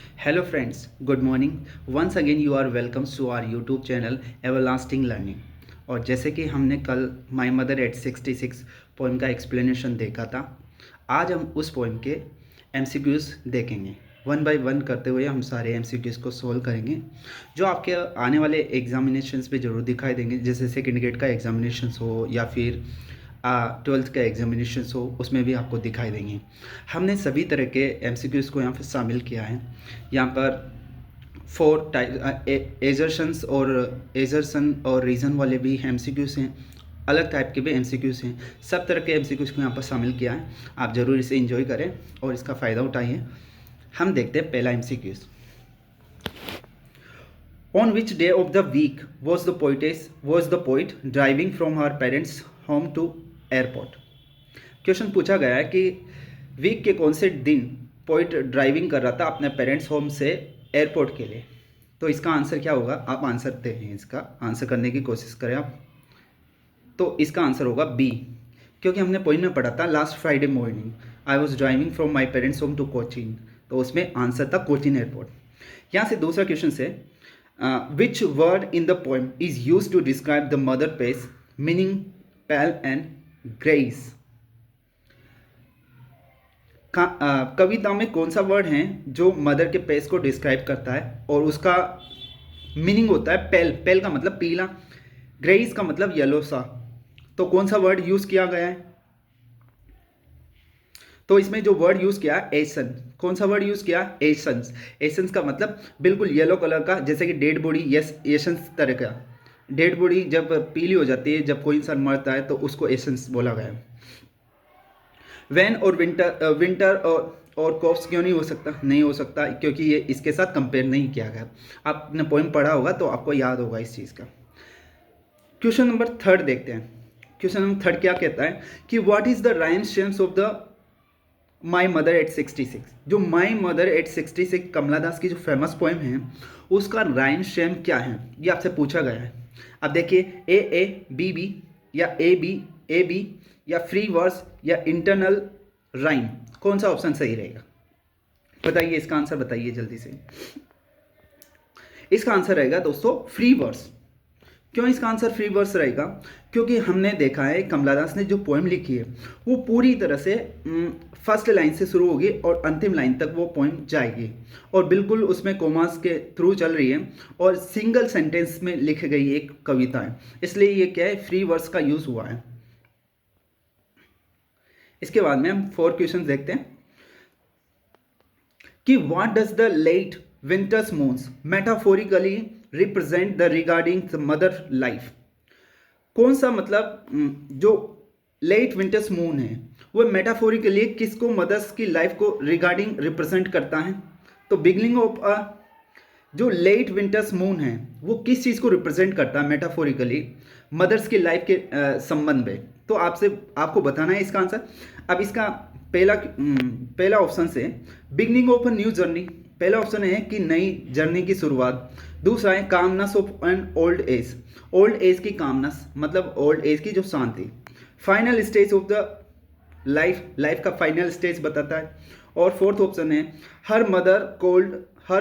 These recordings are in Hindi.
Hello friends, good morning. Once again you are welcome to our YouTube channel Everlasting Learning. और जैसे कि हमने कल माई मदर एट 66 पोइम का एक्सप्लेनेशन देखा था, आज हम उस पोइम के MCQs देखेंगे। वन बाय वन करते हुए हम सारे MCQs को सोल्व करेंगे जो आपके आने वाले एग्जामिनेशंस पे ज़रूर दिखाई देंगे, जैसे सेकेंड ग्रेड का एग्जामिनेशंस हो या फिर 12th का एग्जामिनेशन हो, उसमें भी आपको दिखाई देंगे। हमने सभी तरह के MCQs को यहाँ पर शामिल किया है। यहाँ पर 4 टाइप एजर्सन और रीज़न वाले भी MCQs हैं, अलग टाइप के भी MCQs हैं। सब तरह के MCQs को यहाँ पर शामिल किया है। आप ज़रूर इसे एंजॉय करें और इसका फ़ायदा उठाइए। हम देखते हैं पहला MCQs। On which day of the week was the poet driving from her parents' home to airport? Question पूछा गया है कि वीक के कौन से दिन पोइट ड्राइविंग कर रहा था अपने पेरेंट्स होम से एयरपोर्ट के लिए। तो इसका आंसर क्या होगा, आप आंसर दें, इसका आंसर करने की कोशिश करें आप। तो इसका आंसर होगा बी, क्योंकि हमने पोइम में पढ़ा था last Friday morning I was driving from my parents home to Cochin, तो उसमें आंसर था कोचीन एयरपोर्ट। यहाँ से दूसरा क्वेश्चन से which word in the poem is use to describe the mother face meaning pale and grace. कविता में कौन सा वर्ड है जो मदर के पेस को डिस्क्राइब करता है और उसका मीनिंग होता है पेल। पेल का मतलब पीला, ग्रेस का मतलब येलो सा। तो कौन सा वर्ड यूज किया गया है? तो इसमें जो वर्ड यूज किया एसन। कौन सा वर्ड यूज किया? एसेंस। एसेंस का मतलब बिल्कुल येलो कलर का, जैसे कि डेड बॉडी, यस एसेंस तरह का। डेड बॉडी जब पीली हो जाती है, जब कोई इंसान मरता है, तो उसको एसेंस बोला गया है। वैन और विंटर और कॉप्स क्यों नहीं हो सकता? नहीं हो सकता क्योंकि ये इसके साथ कंपेयर नहीं किया गया। आपने पोइम पढ़ा होगा तो आपको याद होगा इस चीज़ का। क्वेश्चन नंबर 3 देखते हैं। क्वेश्चन नंबर 3 क्या कहता है कि what is the rhyme stems of the my mother at 66। जो माई मदर एट 66 कमला दास की जो फेमस पोइम है, उसका राइम स्टेम क्या है, ये आपसे पूछा गया है। अब देखिए ए बी बी या ए बी या फ्री वर्स या इंटरनल राइम, कौन सा ऑप्शन सही रहेगा? बताइए, इसका आंसर बताइए जल्दी से। इसका आंसर रहेगा दोस्तों फ्री वर्स। क्यों इसका आंसर फ्री वर्स रहेगा? क्योंकि हमने देखा है कमला दास ने जो पोएम लिखी है वो पूरी तरह से फर्स्ट लाइन से शुरू होगी और अंतिम लाइन तक वो पोएम जाएगी, और बिल्कुल उसमें कोमास के थ्रू चल रही है और सिंगल सेंटेंस में लिखी गई एक कविता है, इसलिए ये क्या है, फ्री वर्स का यूज हुआ है। इसके बाद में हम 4 क्वेश्चन देखते हैं कि what does the late winter's moons metaphorically represent the regarding the mother life. कौन सा मतलब जो लेट विंटर्स मून है वो मेटाफोरिकली किसको, मदर्स की लाइफ को रिगार्डिंग रिप्रेजेंट करता है? तो बिगनिंग ऑफ जो लेट विंटर्स मून है वो किस चीज़ को रिप्रेजेंट करता है मेटाफोरिकली मदर्स की लाइफ के संबंध में? तो आपको बताना है इसका आंसर। अब इसका पहला ऑप्शन से beginning of a new journey, पहला ऑप्शन है कि नई जर्नी की शुरुआत। दूसरा है calmness of an old age, old age की कामनेस मतलब ओल्ड एज की जो शांति। Final stage of the life का फाइनल स्टेज बताता है। और फोर्थ ऑप्शन है हर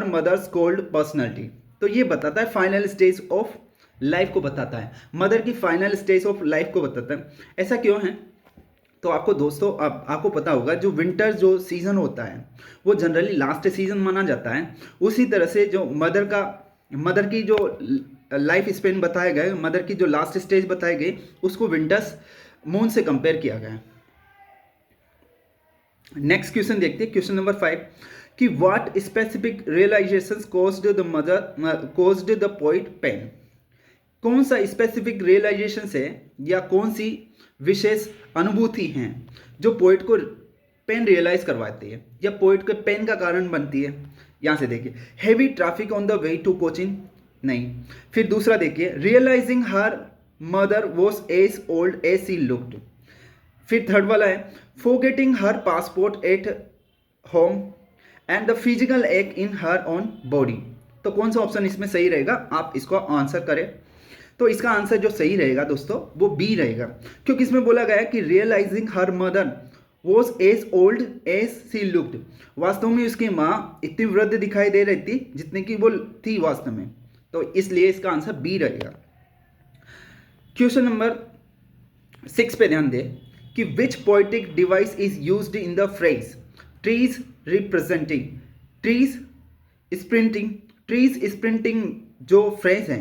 मदर्स कोल्ड पर्सनैलिटी, तो ये बताता है फाइनल स्टेज ऑफ लाइफ को बताता है, मदर की फाइनल स्टेज ऑफ लाइफ को बताता है। ऐसा क्यों है? तो आपको दोस्तों आपको पता होगा जो विंटर जो सीज़न होता है वो जनरली लास्ट सीज़न माना जाता है। उसी तरह से जो मदर की जो लाइफ स्पेन बताया गया, मदर की जो लास्ट स्टेज बताए गए, उसको विंटर्स मून से कंपेयर किया गया है। नेक्स्ट क्वेश्चन देखते हैं, क्वेश्चन नंबर 5 कि what specific realisations caused the poet pain. कौन सा स्पेसिफिक रियलाइजेशन है या कौन सी विशेष अनुभूति हैं जो पोइट को पेन रियलाइज करवाती है या पोइट के पेन का कारण बनती है? यहाँ से देखिए heavy traffic on the way to coaching, नहीं। फिर दूसरा देखिए realising her mother was as old as she looked. फिर थर्ड वाला है forgetting her passport at home and the physical ache in her own body. तो कौन सा ऑप्शन इसमें सही रहेगा, आप इसको आंसर करें। तो इसका आंसर जो सही रहेगा दोस्तों वो बी रहेगा, क्योंकि इसमें बोला गया है कि realising her mother was as old as she looked, वास्तव में उसकी माँ इतनी वृद्ध दिखाई दे रही थी जितनी कि वो थी वास्तव में, तो इसलिए इसका आंसर बी रहेगा। क्वेश्चन नंबर 6 पे ध्यान दें कि which poetic device is used in the phrase trees representing trees sprinting जो फ्रेज है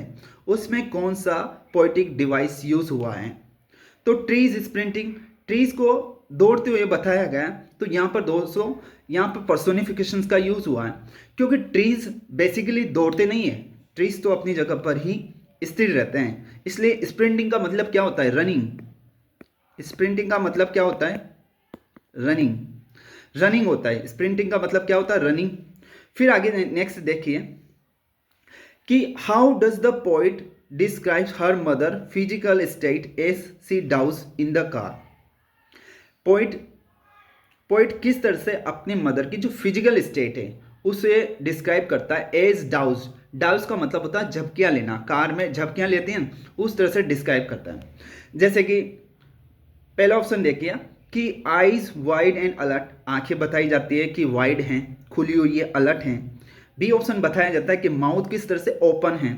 उसमें कौन सा पोएटिक डिवाइस यूज हुआ है। तो ट्रीज स्प्रिंटिंग, ट्रीज को दौड़ते हुए बताया गया, तो यहाँ पर दोस्तों यहाँ पर पर्सोनिफिकेशंस का यूज हुआ है, क्योंकि ट्रीज बेसिकली दौड़ते नहीं है, ट्रीज तो अपनी जगह पर ही स्थिर रहते हैं, इसलिए स्प्रिंटिंग का मतलब क्या होता है, रनिंग। स्प्रिंटिंग का मतलब क्या होता है, रनिंग होता है। स्प्रिंटिंग का मतलब क्या होता है, रनिंग। फिर आगे नेक्स्ट देखिए कि how does the poet describes her mother physical state as she dozes in the car. Poet किस तरह से अपने मदर की जो फिजिकल स्टेट है उसे डिस्क्राइब करता है एज डाउज। डाउज का मतलब होता है झपकियाँ लेना, कार में झपकियाँ लेते हैं उस तरह से डिस्क्राइब करता है। जैसे कि पहला ऑप्शन देखिए कि आईज वाइड एंड अलर्ट, आंखें बताई जाती है कि वाइड हैं, खुली हुई है, अलर्ट हैं। बी ऑप्शन बताया जाता है कि माउथ किस तरह से ओपन है,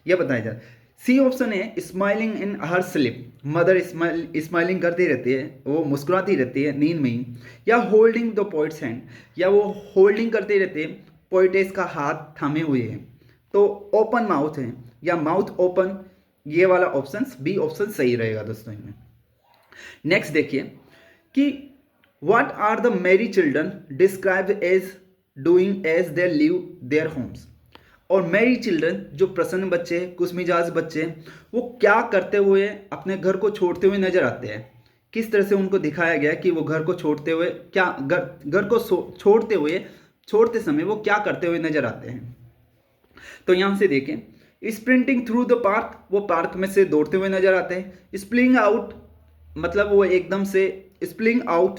यह बताया जाता है। सी ऑप्शन है smiling in her sleep, mother smiling करती रहती है, वो मुस्कुराती रहती है नींद में ही। या होल्डिंग द पोइट्स हैंड, या वो होल्डिंग करते रहते हैं, पोइटेस का हाथ थामे हुए हैं, तो ओपन माउथ है या माउथ ओपन, ये वाला ऑप्शन बी ऑप्शन सही रहेगा दोस्तों इनमें। नेक्स्ट देखिए कि what are the merry children described as doing as they leave their homes. और मैरी चिल्ड्रन जो प्रसन्न बच्चे, खुशमिजाज बच्चे, वो क्या करते हुए अपने घर को छोड़ते हुए नजर आते हैं, किस तरह से उनको दिखाया गया कि वो घर को छोड़ते हुए क्या घर को छोड़ते समय वो क्या करते हुए नजर आते हैं। तो यहां से देखें स्प्रिंटिंग थ्रू द पार्क, वो पार्क में से दौड़ते हुए नजर आते हैं। स्प्लिंग आउट मतलब वो एकदम से स्प्लिंग आउट,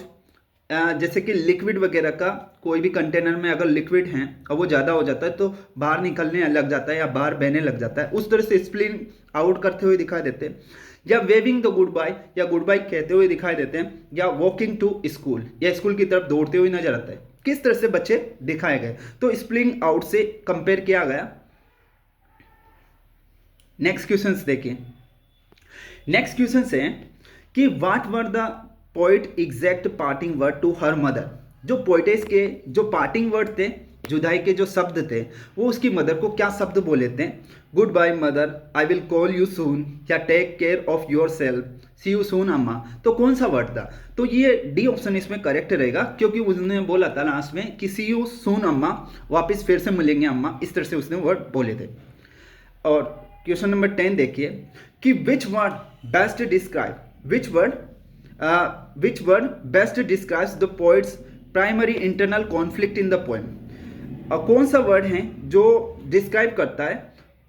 जैसे कि लिक्विड वगैरह का कोई भी कंटेनर में अगर लिक्विड है और वो ज़्यादा हो जाता है तो बाहर निकलने लग जाता है या बाहर बहने लग जाता है, उस तरह से स्प्लिन आउट करते हुए दिखाई देते हैं। या वेविंग द गुड बाय, या गुड बाय कहते हुए दिखाई देते हैं। या वॉकिंग टू स्कूल, या स्कूल की तरफ दौड़ते हुए नजर आता है। किस तरह से बच्चे दिखाए गए, तो स्प्लिंग आउट से कंपेयर किया गया। नेक्स्ट क्वेश्चन देखिए, नेक्स्ट क्वेश्चन है कि what were the poet exact parting word to her mother. जो पोइटेस के जो पार्टिंग वर्ड थे, जुदाई के जो शब्द थे, वो उसकी मदर को क्या शब्द बोले थे। Good bye mother, I will call you soon, या take care of your self, see you soon amma. तो कौन सा वर्ड था, तो ये डी ऑप्शन इसमें करेक्ट रहेगा, क्योंकि उसने बोला था लास्ट में कि सी यू सून अम्मा, वापस फिर से मिलेंगे अम्मा, इस तरह से उसने वर्ड बोले थे। और क्वेश्चन नंबर 10 देखिए कि which word best describe which word best describes the poet's primary internal conflict in the poem। कौन सा वर्ड है जो डिस्क्राइब करता है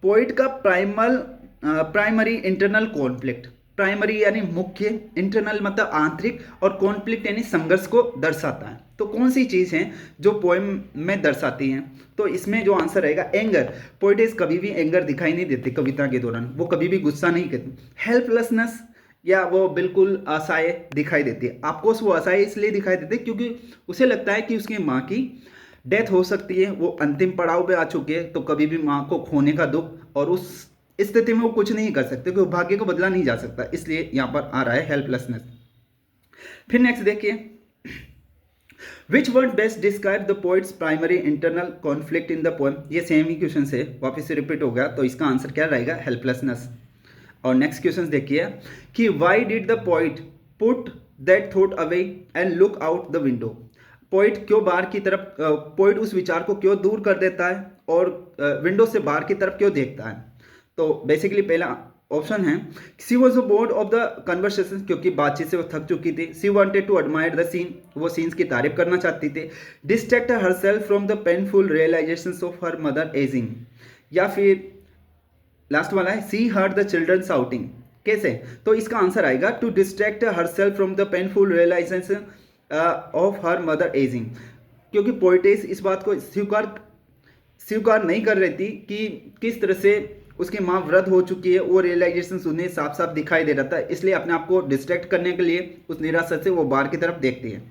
पोइट का प्राइमरी इंटरनल कॉन्फ्लिक्ट। प्राइमरी यानी मुख्य, इंटरनल मतलब आंतरिक, और कॉन्फ्लिक्ट यानी संघर्ष को दर्शाता है। तो कौन सी चीज़ है जो पोएम में दर्शाती हैं, तो इसमें जो आंसर रहेगा एंगर। पोइटेस कभी भी एंगर दिखाई नहीं देते कविता के दौरान, वो कभी भी गुस्सा नहीं करते। हेल्पलेसनेस, या वो बिल्कुल असहाय दिखाई देती है। आपको वो असहाय इसलिए दिखाई देती है क्योंकि उसे लगता है कि उसकी माँ की डेथ हो सकती है, वो अंतिम पड़ाव पे आ चुके हैं, तो कभी भी माँ को खोने का दुख, और उस स्थिति में वो कुछ नहीं कर सकते क्योंकि भाग्य को बदला नहीं जा सकता, इसलिए यहाँ पर आ रहा है हेल्पलेसनेस। फिर नेक्स्ट देखिए which word best describe the poets primary internal conflict in the poem. ये सेम ही क्वेश्चन से वापस से रिपीट हो गया, तो इसका आंसर क्या रहेगा, हेल्पलेसनेस। और नेक्स्ट क्वेश्चन देखिए कि why did the poet put that thought away and look out the window. Poet क्यों बाहर की तरफ, पोइट उस विचार को क्यों दूर कर देता है और विंडो से बाहर की तरफ क्यों देखता है। तो बेसिकली पहला ऑप्शन है she was bored of the conversation, क्योंकि बातचीत से वो थक चुकी थी। She wanted to admire the scene, वो सीन्स की तारीफ करना चाहती थी। Distract herself from the painful realisations of her mother ageing, या फिर लास्ट वाला है she heard the children shouting. कैसे, तो इसका आंसर आएगा to distract herself from the painful realisation of her mother ageing, क्योंकि पोइटेस इस बात को स्वीकार नहीं कर रही थी कि किस तरह से उसकी माँ वृद्ध हो चुकी है, वो रियलाइजेशन उन्हें साफ साफ दिखाई दे रहा था, इसलिए अपने आप को डिस्ट्रैक्ट करने के लिए उस निराशा से वो बाहर की तरफ देखती है।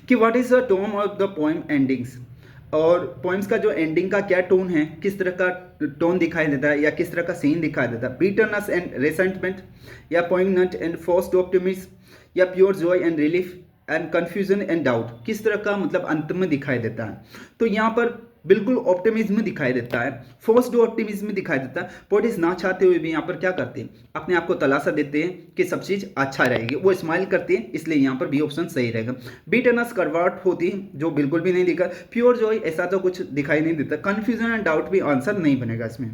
कि what is the tone of the poem endings, और पोएम्स का जो एंडिंग का क्या टोन है, किस तरह का टोन दिखाई देता है या किस तरह का सीन दिखाई देता है, बिटरनेस एंड रेसेंटमेंट या पोइग्नेंट एंड फोर्स्ड ऑप्टिमिज्म या pure Joy and relief and confusion and doubt, किस तरह का मतलब अंत में दिखाई देता है। तो यहाँ पर बिल्कुल ऑप्टिमिज्म दिखाई देता है, फोर्स्ड ऑप्टिमिज्म दिखाई देता है। पोइट्स ना चाहते हुए भी यहाँ पर क्या करते हैं, अपने आप को तलाशा देते हैं कि सब चीज़ अच्छा रहेगी, वो स्माइल करते हैं, इसलिए यहाँ पर बी ऑप्शन सही रहेगा। बिटरनेस करवाट होती है जो बिल्कुल भी नहीं दिखा, प्योर जॉय ऐसा तो कुछ दिखाई नहीं देता, कन्फ्यूजन एंड डाउट भी आंसर नहीं बनेगा इसमें।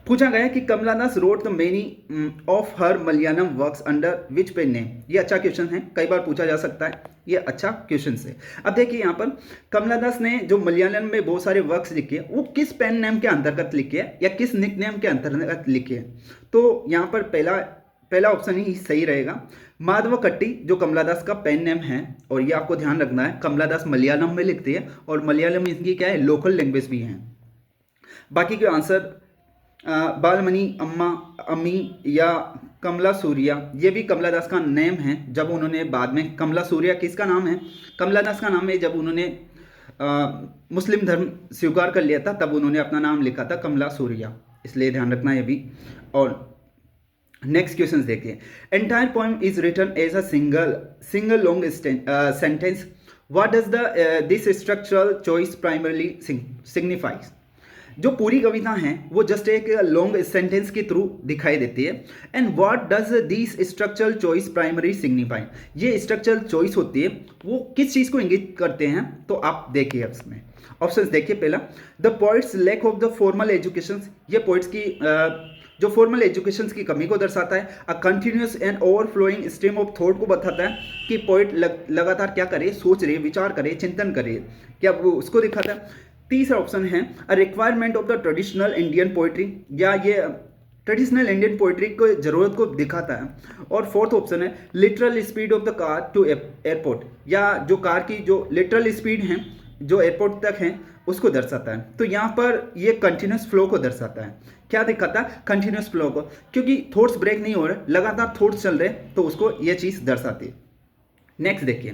पूछा गया कि Kamala Das wrote the many of her Malayalam works under which pen name, ये अच्छा क्वेश्चन है, कई बार पूछा जा सकता है, ये अच्छा क्वेश्चन है। अब देखिए यहाँ पर कमला दास ने जो मलयालम में बहुत सारे वर्क्स लिखे वो किस पेन नेम के अंतर्गत लिखे हैं या किस निक नेम के अंतर्गत लिखे हैं, तो यहाँ पर पहला ऑप्शन ही सही रहेगा। माधव कट्टी जो कमला दास का पेन नेम है, और ये आपको ध्यान रखना है कमला दास मलयालम में लिखते हैं और मलयालम इनकी क्या है, लोकल लैंग्वेज भी है। बाकी के आंसर बालमणि, अम्मी या कमला सूर्या, ये भी कमला दास का नेम है। जब उन्होंने बाद में कमला सूर्या किसका नाम है, कमला दास का नाम है, जब उन्होंने मुस्लिम धर्म स्वीकार कर लिया था तब उन्होंने अपना नाम लिखा था कमला सूर्या, इसलिए ध्यान रखना ये भी। और नेक्स्ट क्वेश्चन देखिए, entire poem is written as a single long sentence, what does this structural choice primarily signifies. जो पूरी कविता हैं वो जस्ट एक लॉन्ग सेंटेंस के थ्रू दिखाई देती है। And what does this structural choice primary signify, ये स्ट्रक्चरल चॉइस होती है वो किस चीज़ को इंगित करते हैं, तो आप देखिए इसमें ऑप्शंस देखिए। पहला, the poet's lack of the formal education, ये पोइट्स की जो फॉर्मल एजुकेशन की कमी को दर्शाता है। A continuous and overflowing stream of thought को बताता है कि पोइट लगातार क्या करे, सोच रहे, विचार करे, चिंतन करे, क्या वो उसको दिखाता है। तीसरा ऑप्शन है a requirement of the traditional Indian poetry, या ये ट्रेडिशनल इंडियन पोइट्री को जरूरत को दिखाता है। और फोर्थ ऑप्शन है literal speed of the car to airport, या जो कार की जो लिटरल स्पीड है जो एयरपोर्ट तक है उसको दर्शाता है। तो यहाँ पर ये कंटिन्यूस फ्लो को दर्शाता है। क्या दिखाता है, कंटिन्यूस फ्लो को, क्योंकि थॉट्स ब्रेक नहीं हो रहे, लगातार थॉट्स चल रहे, तो उसको ये चीज़ दर्शाती है। नेक्स्ट देखिए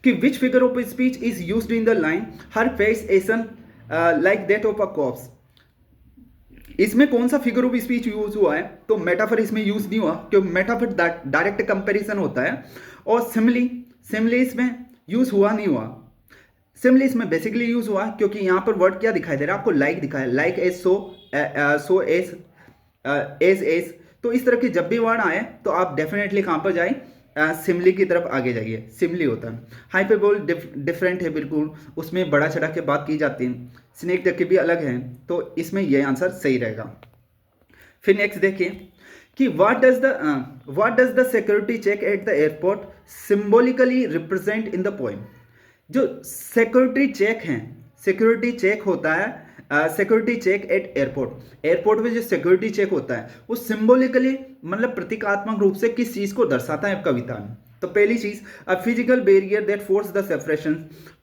कि which figure of speech is used in the line her face essence like that of a cops, इसमें कौन सा फिगर ऑफ स्पीच यूज हुआ है, तो मेटाफर इसमें यूज नहीं हुआ क्योंकि मेटाफर डायरेक्ट कंपैरिजन होता है। और सिमिली इसमें यूज हुआ नहीं हुआ, सिमिली इसमें बेसिकली यूज हुआ क्योंकि यहाँ पर वर्ड क्या दिखाई दे रहा है आपको, लाइक दिखाया, लाइक एज सो एज। तो इस तरह के जब भी वर्ड आए तो आप डेफिनेटली कहाँ पर जाए, सिमली की तरफ आगे जाइए, सिमली होता है। हाइपरबोल डिफरेंट है बिल्कुल, उसमें बड़ा चढ़ा के बात की जाती है, स्नेक तक के भी अलग है, तो इसमें यह आंसर सही रहेगा। फिर नेक्स्ट देखिए कि what does the security check at the airport symbolically represent in the poem. जो सिक्योरिटी चेक है, सिक्योरिटी चेक होता है सिक्योरिटी चेक एट एयरपोर्ट में जो सिक्योरिटी चेक होता है वो सिंबॉलिकली मतलब प्रतीकात्मक रूप से किस चीज को दर्शाता है कविता में। तो पहली चीज, a physical barrier that force the separation,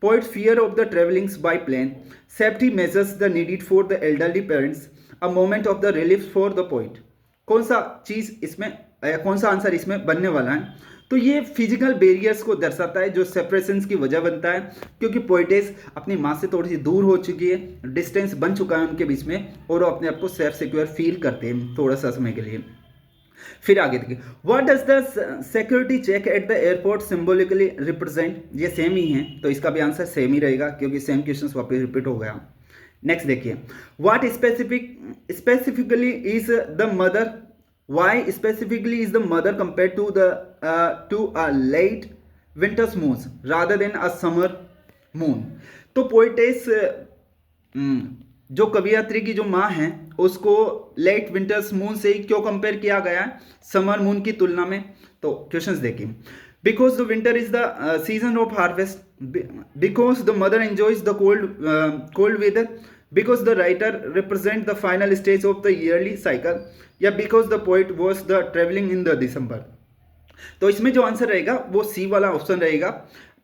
poet's fear of the travellings by plane, safety measures the needed for the elderly parents, a moment of the relief for the poet. कौन सा चीज इसमें कौन सा आंसर इसमें बनने वाला है, तो ये फिजिकल बैरियर्स को दर्शाता है जो सेपरेशंस की वजह बनता है, क्योंकि पोइटेस अपनी माँ से थोड़ी सी दूर हो चुकी है, डिस्टेंस बन चुका है उनके बीच में, और वो अपने आप को सेफ सिक्योर फील करते हैं थोड़ा सा समय के लिए। फिर आगे देखिए, what does the security check at the airport symbolically represent, ये सेम ही है, तो इसका भी आंसर सेम ही रहेगा क्योंकि सेम क्वेश्चन वापस रिपीट हो गया। नेक्स्ट देखिए, what specifically is the mother, why specifically is the mother compared to a late winter's moon rather than a summer moon। तो पोइटेस जो कवियत्री की जो माँ है उसको लेट विंटर्स मून से ही क्यों कंपेयर किया गया है समर मून की तुलना में। तो क्वेश्चंस देखिए, because the winter is the season of harvest, because the mother enjoys the cold weather, because the writer represent the final stage of the yearly cycle, या because the poet was the traveling in the December। तो इसमें जो आंसर रहेगा वो सी वाला ऑप्शन रहेगा।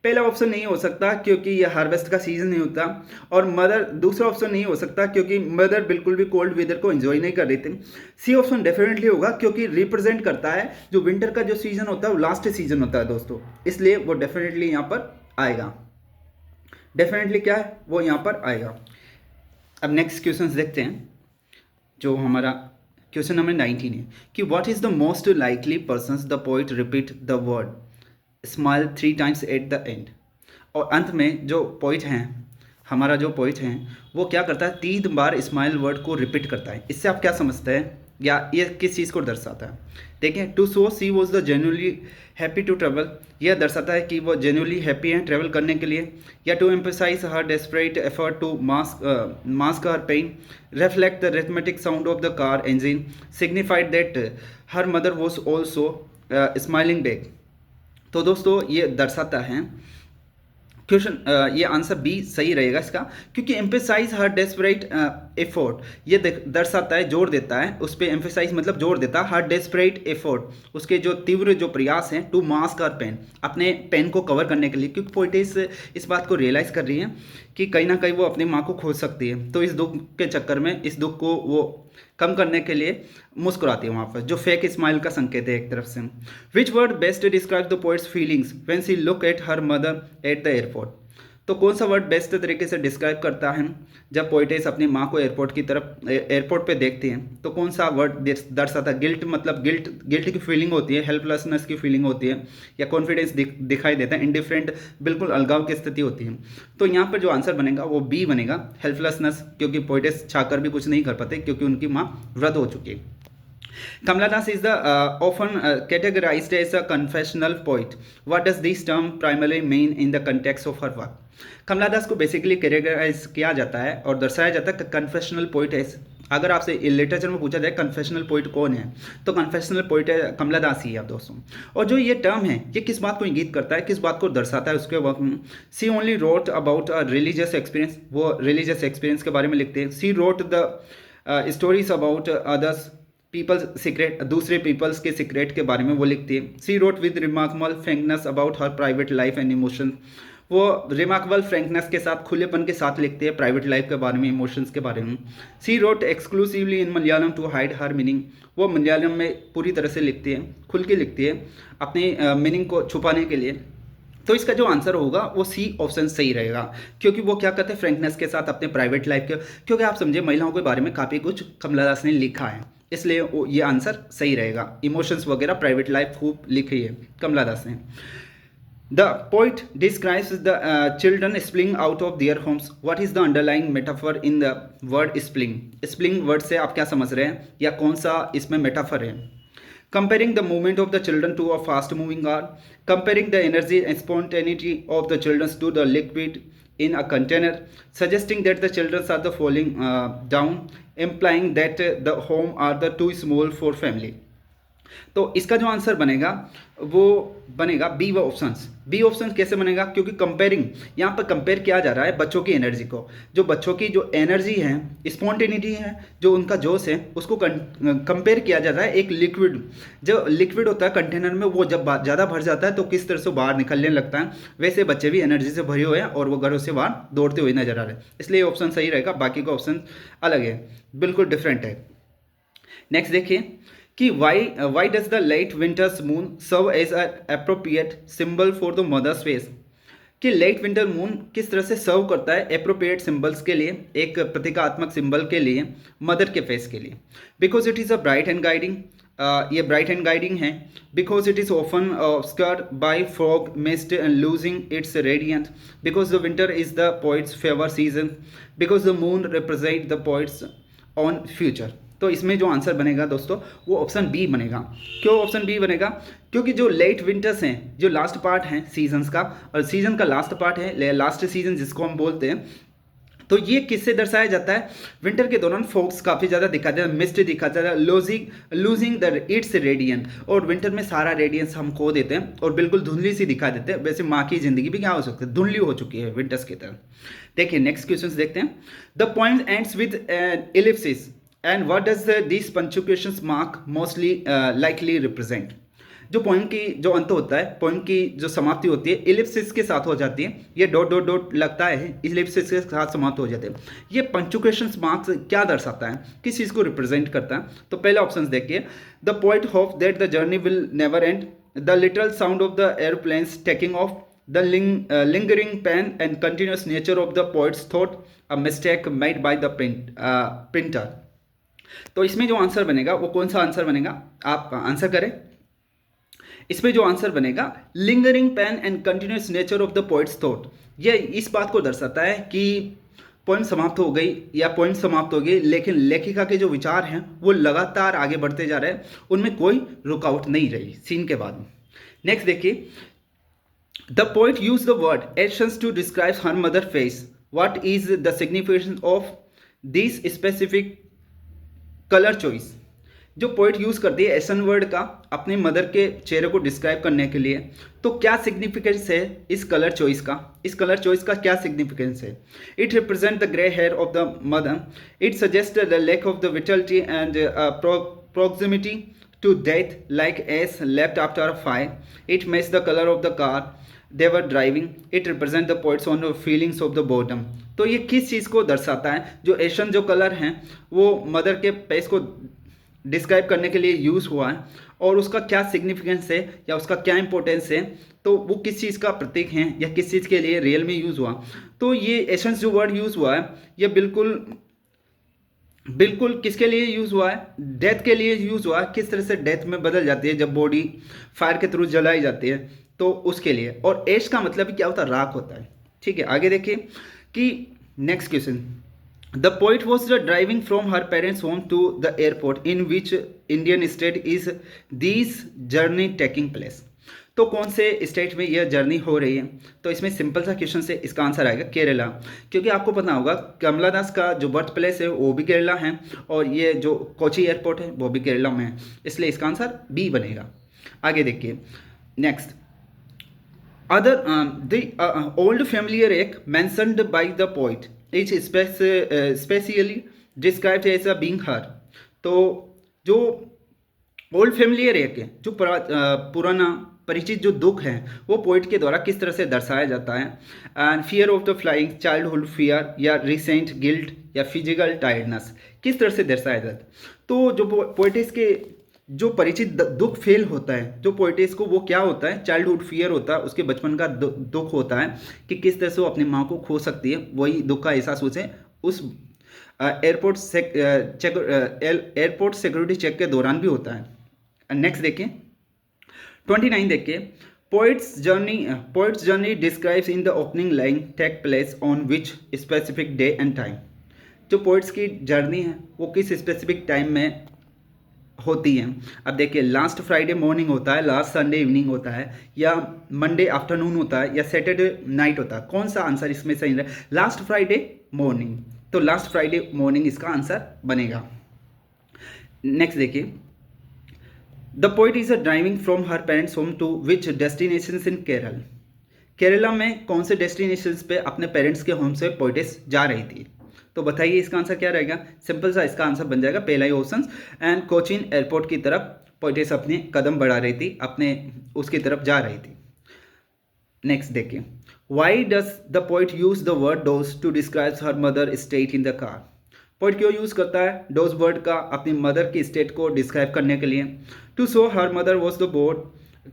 पहला ऑप्शन नहीं हो सकता क्योंकि ये हार्वेस्ट का सीजन नहीं होता, और मदर दूसरा ऑप्शन नहीं हो सकता क्योंकि मदर बिल्कुल भी कोल्ड वेदर को एंजॉय नहीं कर रही थी। सी ऑप्शन डेफिनेटली होगा क्योंकि रिप्रेजेंट करता है जो विंटर का जो सीजन होता है वो लास्ट सीजन होता है दोस्तों, इसलिए वो डेफिनेटली यहाँ पर आएगा, डेफिनेटली क्या है वो यहाँ पर आएगा। अब नेक्स्ट क्वेश्चन देखते हैं, जो हमारा क्वेश्चन नंबर 19 है कि what is the most likely person the poet repeat the word smile 3 times at the end. और अंत में जो पोइट हैं, हमारा जो पोइट हैं, वो क्या करता है, 3 बार स्माइल वर्ड को रिपीट करता है। इससे आप क्या समझते हैं, या ये किस चीज़ को दर्शाता है? देखें, to show she was the genuinely happy to travel, यह दर्शाता है कि वो जेन्युइनली हैप्पी हैं ट्रैवल करने के लिए। या to emphasise her desperate effort to mask her pain, reflect the rhythmic sound of the car engine, signified that her mother was also smiling back. तो दोस्तों ये दर्शाता है क्वेश्चन, ये आंसर बी सही रहेगा इसका, क्योंकि एम्फेसाइज हर डेस्परेट एफर्ट, ये दर्शाता है, जोर देता है उस पर। एम्फेसाइज मतलब जोर देता है, हर डेस्परेट एफर्ट, उसके जो तीव्र जो प्रयास हैं, टू मास्क हर पेन, अपने पेन को कवर करने के लिए, क्योंकि पोइटेस इस बात को रियलाइज कर रही है कि कहीं ना कहीं वो अपनी माँ को खो सकती है। तो इस दुख के चक्कर में, इस दुख को वो कम करने के लिए मुस्कुराती है वहाँ पर, जो फेक स्माइल का संकेत है एक तरफ से। Which word best describe the poets feelings when she look at her mother eight the airport. तो कौन सा वर्ड बेस्ट तरीके से डिस्क्राइब करता है जब पोइटेस अपनी माँ को एयरपोर्ट की तरफ, एयरपोर्ट पे देखती हैं? तो कौन सा वर्ड दर्शाता है? गिल्ट, मतलब गिल्ट की फीलिंग होती है, हेल्पलेसनेस की फीलिंग होती है, या कॉन्फिडेंस दिखाई देता है, इंडिफरेंट, बिल्कुल अलगाव की स्थिति होती है। तो यहाँ पर जो आंसर बनेगा वो बी बनेगा, हेल्पलेसनेस, क्योंकि पोइटेस चाहकर भी कुछ नहीं कर पाते क्योंकि उनकी माँ वृद्ध हो चुकी है। Kamala Das is the often categorized as a confessional poet. What does this term primarily mean in the context of her work? कमला दास को बेसिकली कैटेगराइज किया जाता है और दर्शाया जाता है कन्फेशनल पोइट है। अगर आपसे लिटरेचर में पूछा जाए कन्फेशनल पोइट कौन है, तो कन्फेशनल पोइट है कमला दास ही है दोस्तों। और जो ये टर्म है, ये किस बात को इंगित करता है, किस बात को दर्शाता है उसके वर्क में? She only wrote about a religious experience, वो रिलीजियस एक्सपीरियंस के बारे में लिखते हैं। She wrote the stories about others people's secret, दूसरे पीपल्स के सीक्रेट के बारे में वो लिखती है। She wrote with remarkable frankness about her private life and emotion, वो रिमार्केबल फ्रैंकनेस के साथ, खुलेपन के साथ लिखती है प्राइवेट लाइफ के बारे में, इमोशंस के बारे में। She wrote exclusively in Malayalam to hide her meaning, वो मलयालम में पूरी तरह से लिखती है, खुल के लिखती है अपनी मीनिंग को छुपाने के लिए। तो इसका जो आंसर होगा वो सी ऑप्शन सही रहेगा, क्योंकि वो क्या करते हैं, फ्रैंकनेस के साथ अपने प्राइवेट लाइफ के, क्योंकि आप समझे महिलाओं के बारे में काफ़ी कुछ कमला दास ने लिखा है, इसलिए ये आंसर सही रहेगा। इमोशंस वगैरह, प्राइवेट लाइफ खूब लिखी है कमला दास ने। The poet describes the children spilling out of their homes. What is the underlying metaphor in the word spilling? Spilling word से आप क्या समझ रहे हैं, या कौन सा इसमें मेटाफर है? Comparing the movement of the children to a fast moving car, comparing the energy and spontaneity of the children to the liquid in a container, suggesting that the children are the falling down, implying that the home are the too small for family. तो इसका जो आंसर बनेगा वो बनेगा बी वो ऑप्शंस। बी ऑप्शन कैसे बनेगा? क्योंकि कंपेयरिंग, यहाँ पर कंपेयर किया जा रहा है बच्चों की एनर्जी को, जो बच्चों की जो एनर्जी है, स्पॉन्टेनिटी है, जो उनका जोश है, उसको कंपेयर किया जा रहा है एक लिक्विड, जो लिक्विड होता है कंटेनर में, वो जब ज़्यादा भर जाता है तो किस तरह से बाहर निकलने लगता है, वैसे बच्चे भी एनर्जी से भरे हुए हैं और वो घरों से बाहर दौड़ते हुए नजर आ रहे हैं। इसलिए ऑप्शन सही रहेगा, बाकी का ऑप्शन अलग है, बिल्कुल डिफरेंट है। नेक्स्ट देखिए कि why does the late winter's moon serve as a appropriate symbol for the mother's face. कि लेट विंटर मून किस तरह से सर्व करता है एप्रोप्रिएट सिंबल्स के लिए, एक प्रतीकात्मक सिंबल के लिए, मदर के फेस के लिए। Because it is a bright and guiding, ये ब्राइट एंड गाइडिंग है। Because it is often obscured by fog mist and losing its radiant. Because the winter is the poet's favour season. Because the moon represent the poet's on future. तो इसमें जो आंसर बनेगा दोस्तों वो ऑप्शन बी बनेगा। क्यों ऑप्शन बी बनेगा? क्योंकि जो लेट विंटर्स हैं, जो लास्ट पार्ट हैं सीजन्स का, और सीजन का लास्ट पार्ट है लास्ट सीजन जिसको हम बोलते हैं, तो ये किससे दर्शाया जाता है? विंटर के दौरान फॉग्स काफ़ी ज़्यादा दिखा जाता है, मिस्ट दिखा जाता है, लूजिंग द इट्स रेडियंट, और विंटर में सारा रेडियंस हम खो देते हैं और बिल्कुल धुंधली सी दिखा देते हैं। वैसे माँ की जिंदगी भी क्या हो सकती है, धुंधली हो चुकी है विंटर्स की तरह। देखिए नेक्स्ट क्वेश्चन देखते हैं। The point ends with Ellipsis and what does this punctuations mark mostly likely represent. जो पॉइंट की जो अंत होता है, पॉइंट की जो समाप्ति होती है, इलिप्सिस के साथ हो जाती है। ये डॉट डॉट डॉट लगता है, इलिप्सिस के साथ समाप्त हो जाते हैं। ये पंक्चुएशंस मार्क्स क्या दर्शाता है, किस चीज़ को रिप्रेजेंट करता है? तो पहले ऑप्शन देखिए। The poet hope that the journey will never end, the literal sound of the airplanes taking off, the lingering pain and continuous nature of the poet's thought a mistake made by the printer. तो इसमें जो आंसर बनेगा वो कौन सा आंसर बनेगा, आप आंसर करें। इसमें जो आंसर बनेगा lingering pain and continuous nature of the poet's thought, ये इस बात को दर्शाता है कि पॉइंट समाप्त हो गई या पॉइंट समाप्त हो गई, लेकिन लेखिका के जो विचार हैं वो लगातार आगे बढ़ते जा रहे हैं, उनमें कोई रुकावट नहीं रही सीन के बाद। नेक्स्ट देखिए, the poet use the word ashen to describe her mother face, what is the signification of this specific colour choice. जो पोइट यूज करती है एशन वर्ड का अपने मदर के चेहरे को डिस्क्राइब करने के लिए, तो क्या सिग्निफिकेंस है इस कलर चॉइस का, इस कलर चॉइस का क्या सिग्निफिकेंस है। It represent the grey hair of the mother, it suggest the lack of the vitality and proximity to death like as left after a fire, it matches the color of the car they were driving, it represent the poet's own feelings of the boredom। तो ये किस चीज़ को दर्शाता है, जो एशन जो कलर हैं वो मदर के फेस को डिस्क्राइब करने के लिए यूज़ हुआ है और उसका क्या सिग्निफिकेंस है या उसका क्या इंपॉर्टेंस है, तो वो किस चीज़ का प्रतीक है या किस चीज़ के लिए रियल में यूज़ हुआ। तो ये एसेंस जो वर्ड यूज़ हुआ है ये बिल्कुल किसके लिए यूज़ हुआ है, डेथ के लिए यूज़ हुआ है। किस तरह से डेथ में बदल जाती है जब बॉडी फायर के थ्रू जलाई जाती है, तो उसके लिए। और एश का मतलब क्या होता है, राख होता है। ठीक है, आगे देखिए कि next question, the poet was driving from her parents home to the airport in which Indian state is this journey taking place. तो कौन से स्टेट में यह जर्नी हो रही है, तो इसमें सिंपल सा क्वेश्चन से इसका आंसर आएगा केरला, क्योंकि आपको पता होगा कमला दास का जो बर्थ प्लेस है वो भी केरला है और ये जो कोची एयरपोर्ट है वो भी केरला में है, इसलिए इसका आंसर बी बनेगा। आगे देखिए next, other the old familiar ache mentioned by the poet is specially described as a being her. तो जो ओल्ड फैमिलियर एक है, जो पुराना परिचित जो दुख है वो पोइट के द्वारा किस तरह से दर्शाया जाता है। And fear of the flying, childhood fear या रिसेंट गिल्ट या फिजिकल टायर्डनेस किस तरह से दर्शाया जाता है। तो जो पोइटिस के जो परिचित दुख फेल होता है, जो पोइटिस को वो क्या होता है, चाइल्डहुड फियर होता है, उसके बचपन का दुख होता है कि किस तरह से वो अपनी माँ को खो सकती है, वही दुख का एहसास उसे उस एयरपोर्ट सिक्योरिटी चेक के दौरान भी होता है। नेक्स्ट देखिए 29 देखिए, poet's journey describes in the opening line take place on which specific day and time. जो पोइट्स की जर्नी है वो किस स्पेसिफिक टाइम में होती है। अब देखिए लास्ट फ्राइडे मॉर्निंग होता है, लास्ट संडे इवनिंग होता है, या मंडे आफ्टरनून होता है, या सैटरडे नाइट होता है। कौन सा आंसर इसमें सही है, लास्ट फ्राइडे मॉर्निंग, तो लास्ट फ्राइडे मॉर्निंग इसका आंसर बनेगा। नेक्स्ट देखिए, the poet is driving from her parents home to which destinations in Kerala. Kerala में कौन से डेस्टिनेशंस पे अपने पेरेंट्स के होम से पोइटिस जा रही थी, तो बताइए इसका आंसर क्या रहेगा। सिंपल सा इसका आंसर बन जाएगा पहला ही ऑप्शन, एंड कोचीन एयरपोर्ट की तरफ पोइटिस अपने कदम बढ़ा रही थी, अपने उसकी तरफ जा रही थी। नेक्स्ट देखिए, why does the poet use the word doze to describe her mother state in the car. Poet क्यों यूज़ करता है डोज वर्ड का अपनी मदर की स्टेट को डिस्क्राइब करने के लिए। To show her mother was the bored,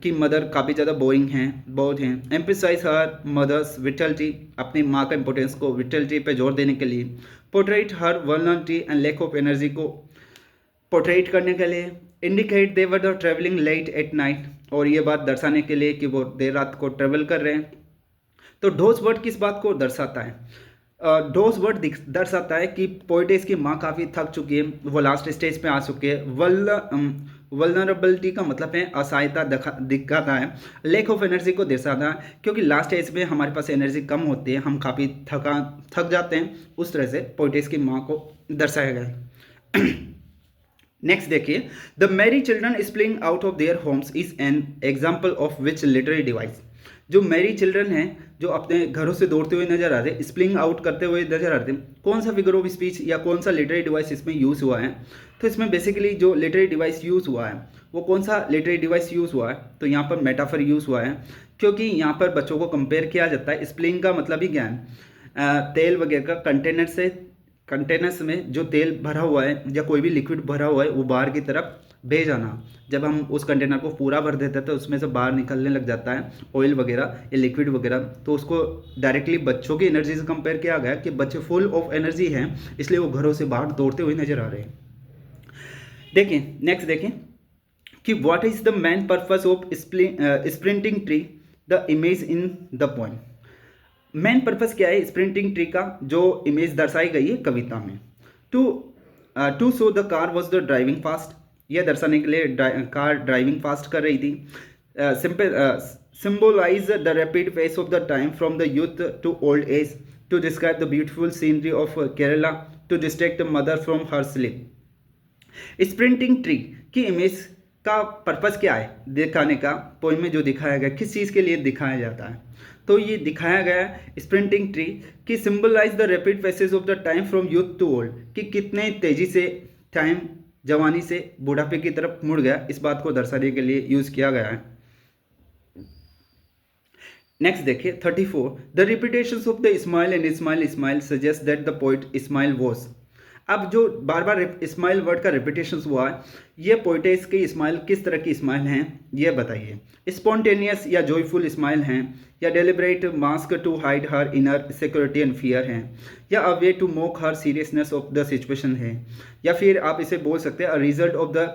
कि मदर काफ़ी ज़्यादा बोरिंग हैं, बोर्ड हैं। एम्फेसाइज हर मदर्स विटलिटी, अपनी माँ का इंपॉर्टेंस को विटलिटी पे जोर देने के लिए। Portrait her vulnerability and lack of energy को पोर्ट्रेट करने के लिए। Indicate they were the travelling late at night, और ये बात दर्शाने के लिए कि वो देर रात को ट्रेवल कर रहे हैं। तो डोज वर्ड किस बात को दर्शाता है, डोज वर्ड दर्शाता है कि पोइटिस की माँ काफ़ी थक चुकी है, वो लास्ट स्टेज पे आ चुके हैं। वल्नरेबिलिटी का मतलब है असहायता दिखाता है। लैक ऑफ एनर्जी को दर्शाता है क्योंकि लास्ट स्टेज में हमारे पास एनर्जी कम होती है, हम काफ़ी थक जाते हैं, उस तरह से पोइटिस की माँ को दर्शाया गया है। नेक्स्ट देखिए, the merry children spilling out of their homes is an example of which literary device. जो मैरी चिल्ड्रन हैं जो अपने घरों से दौड़ते हुए नजर आ रहे हैं, स्प्लिंग आउट करते हुए नजर आ रहे हैं, कौन सा फिगर ऑफ स्पीच या कौन सा लिटरेरी डिवाइस इसमें यूज़ हुआ है। तो इसमें बेसिकली जो लिटरेरी डिवाइस यूज़ हुआ है वो कौन सा लिटरेरी डिवाइस यूज़ हुआ है, तो यहाँ पर मेटाफर यूज़ हुआ है, क्योंकि यहाँ पर बच्चों को कंपेयर किया जाता है। स्प्लिंग का मतलब ही क्या है, तेल वगैरह का कंटेनर से कंटेनर्स में जो तेल भरा हुआ है या कोई भी लिक्विड भरा हुआ है वो बाहर की तरफ भेज आना। जब हम उस कंटेनर को पूरा भर देते हैं तो उसमें से बाहर निकलने लग जाता है ऑयल वगैरह या लिक्विड वगैरह, तो उसको डायरेक्टली बच्चों की एनर्जी से कंपेयर किया गया कि बच्चे फुल ऑफ एनर्जी हैं, इसलिए वो घरों से बाहर दौड़ते हुए नजर आ रहे हैं। देखें नेक्स्ट, देखें कि what is the main purpose of sprinting tree, the image in the poem. Main purpose क्या है स्प्रिंटिंग ट्री का, जो इमेज दर्शाई गई है कविता में। To show the car was the driving fast, यह दर्शाने के लिए कार ड्राइविंग फास्ट कर रही थी। Symbolise the rapid face of the time from the youth to old age, to describe the beautiful scenery of Kerala, to distract mother from her sleep. Sprinting tree की इमेज का पर्पस क्या है दिखाने का, पोइम में जो दिखाया गया किस चीज़ के लिए दिखाया जाता है, तो ये दिखाया गया है स्प्रिंटिंग ट्री कि symbolise the rapid passage of the time from youth to old, कि कितने तेजी से टाइम जवानी से बुढ़ापे की तरफ मुड़ गया, इस बात को दर्शाने के लिए यूज किया गया है। नेक्स्ट देखिए 34, the repetitions of the smile and smile smile suggest that the poet smile was. अब जो बार बार स्माइल वर्ड का रिपीटेशंस हुआ है, ये पोइटेस की स्माइल किस तरह की स्माइल हैं ये बताइए। स्पॉन्टेनियस या जॉयफुल स्माइल हैं, या deliberate mask to hide her inner security and fear हैं, या a way to mock her seriousness of the situation है, या फिर आप इसे बोल सकते हैं a result of the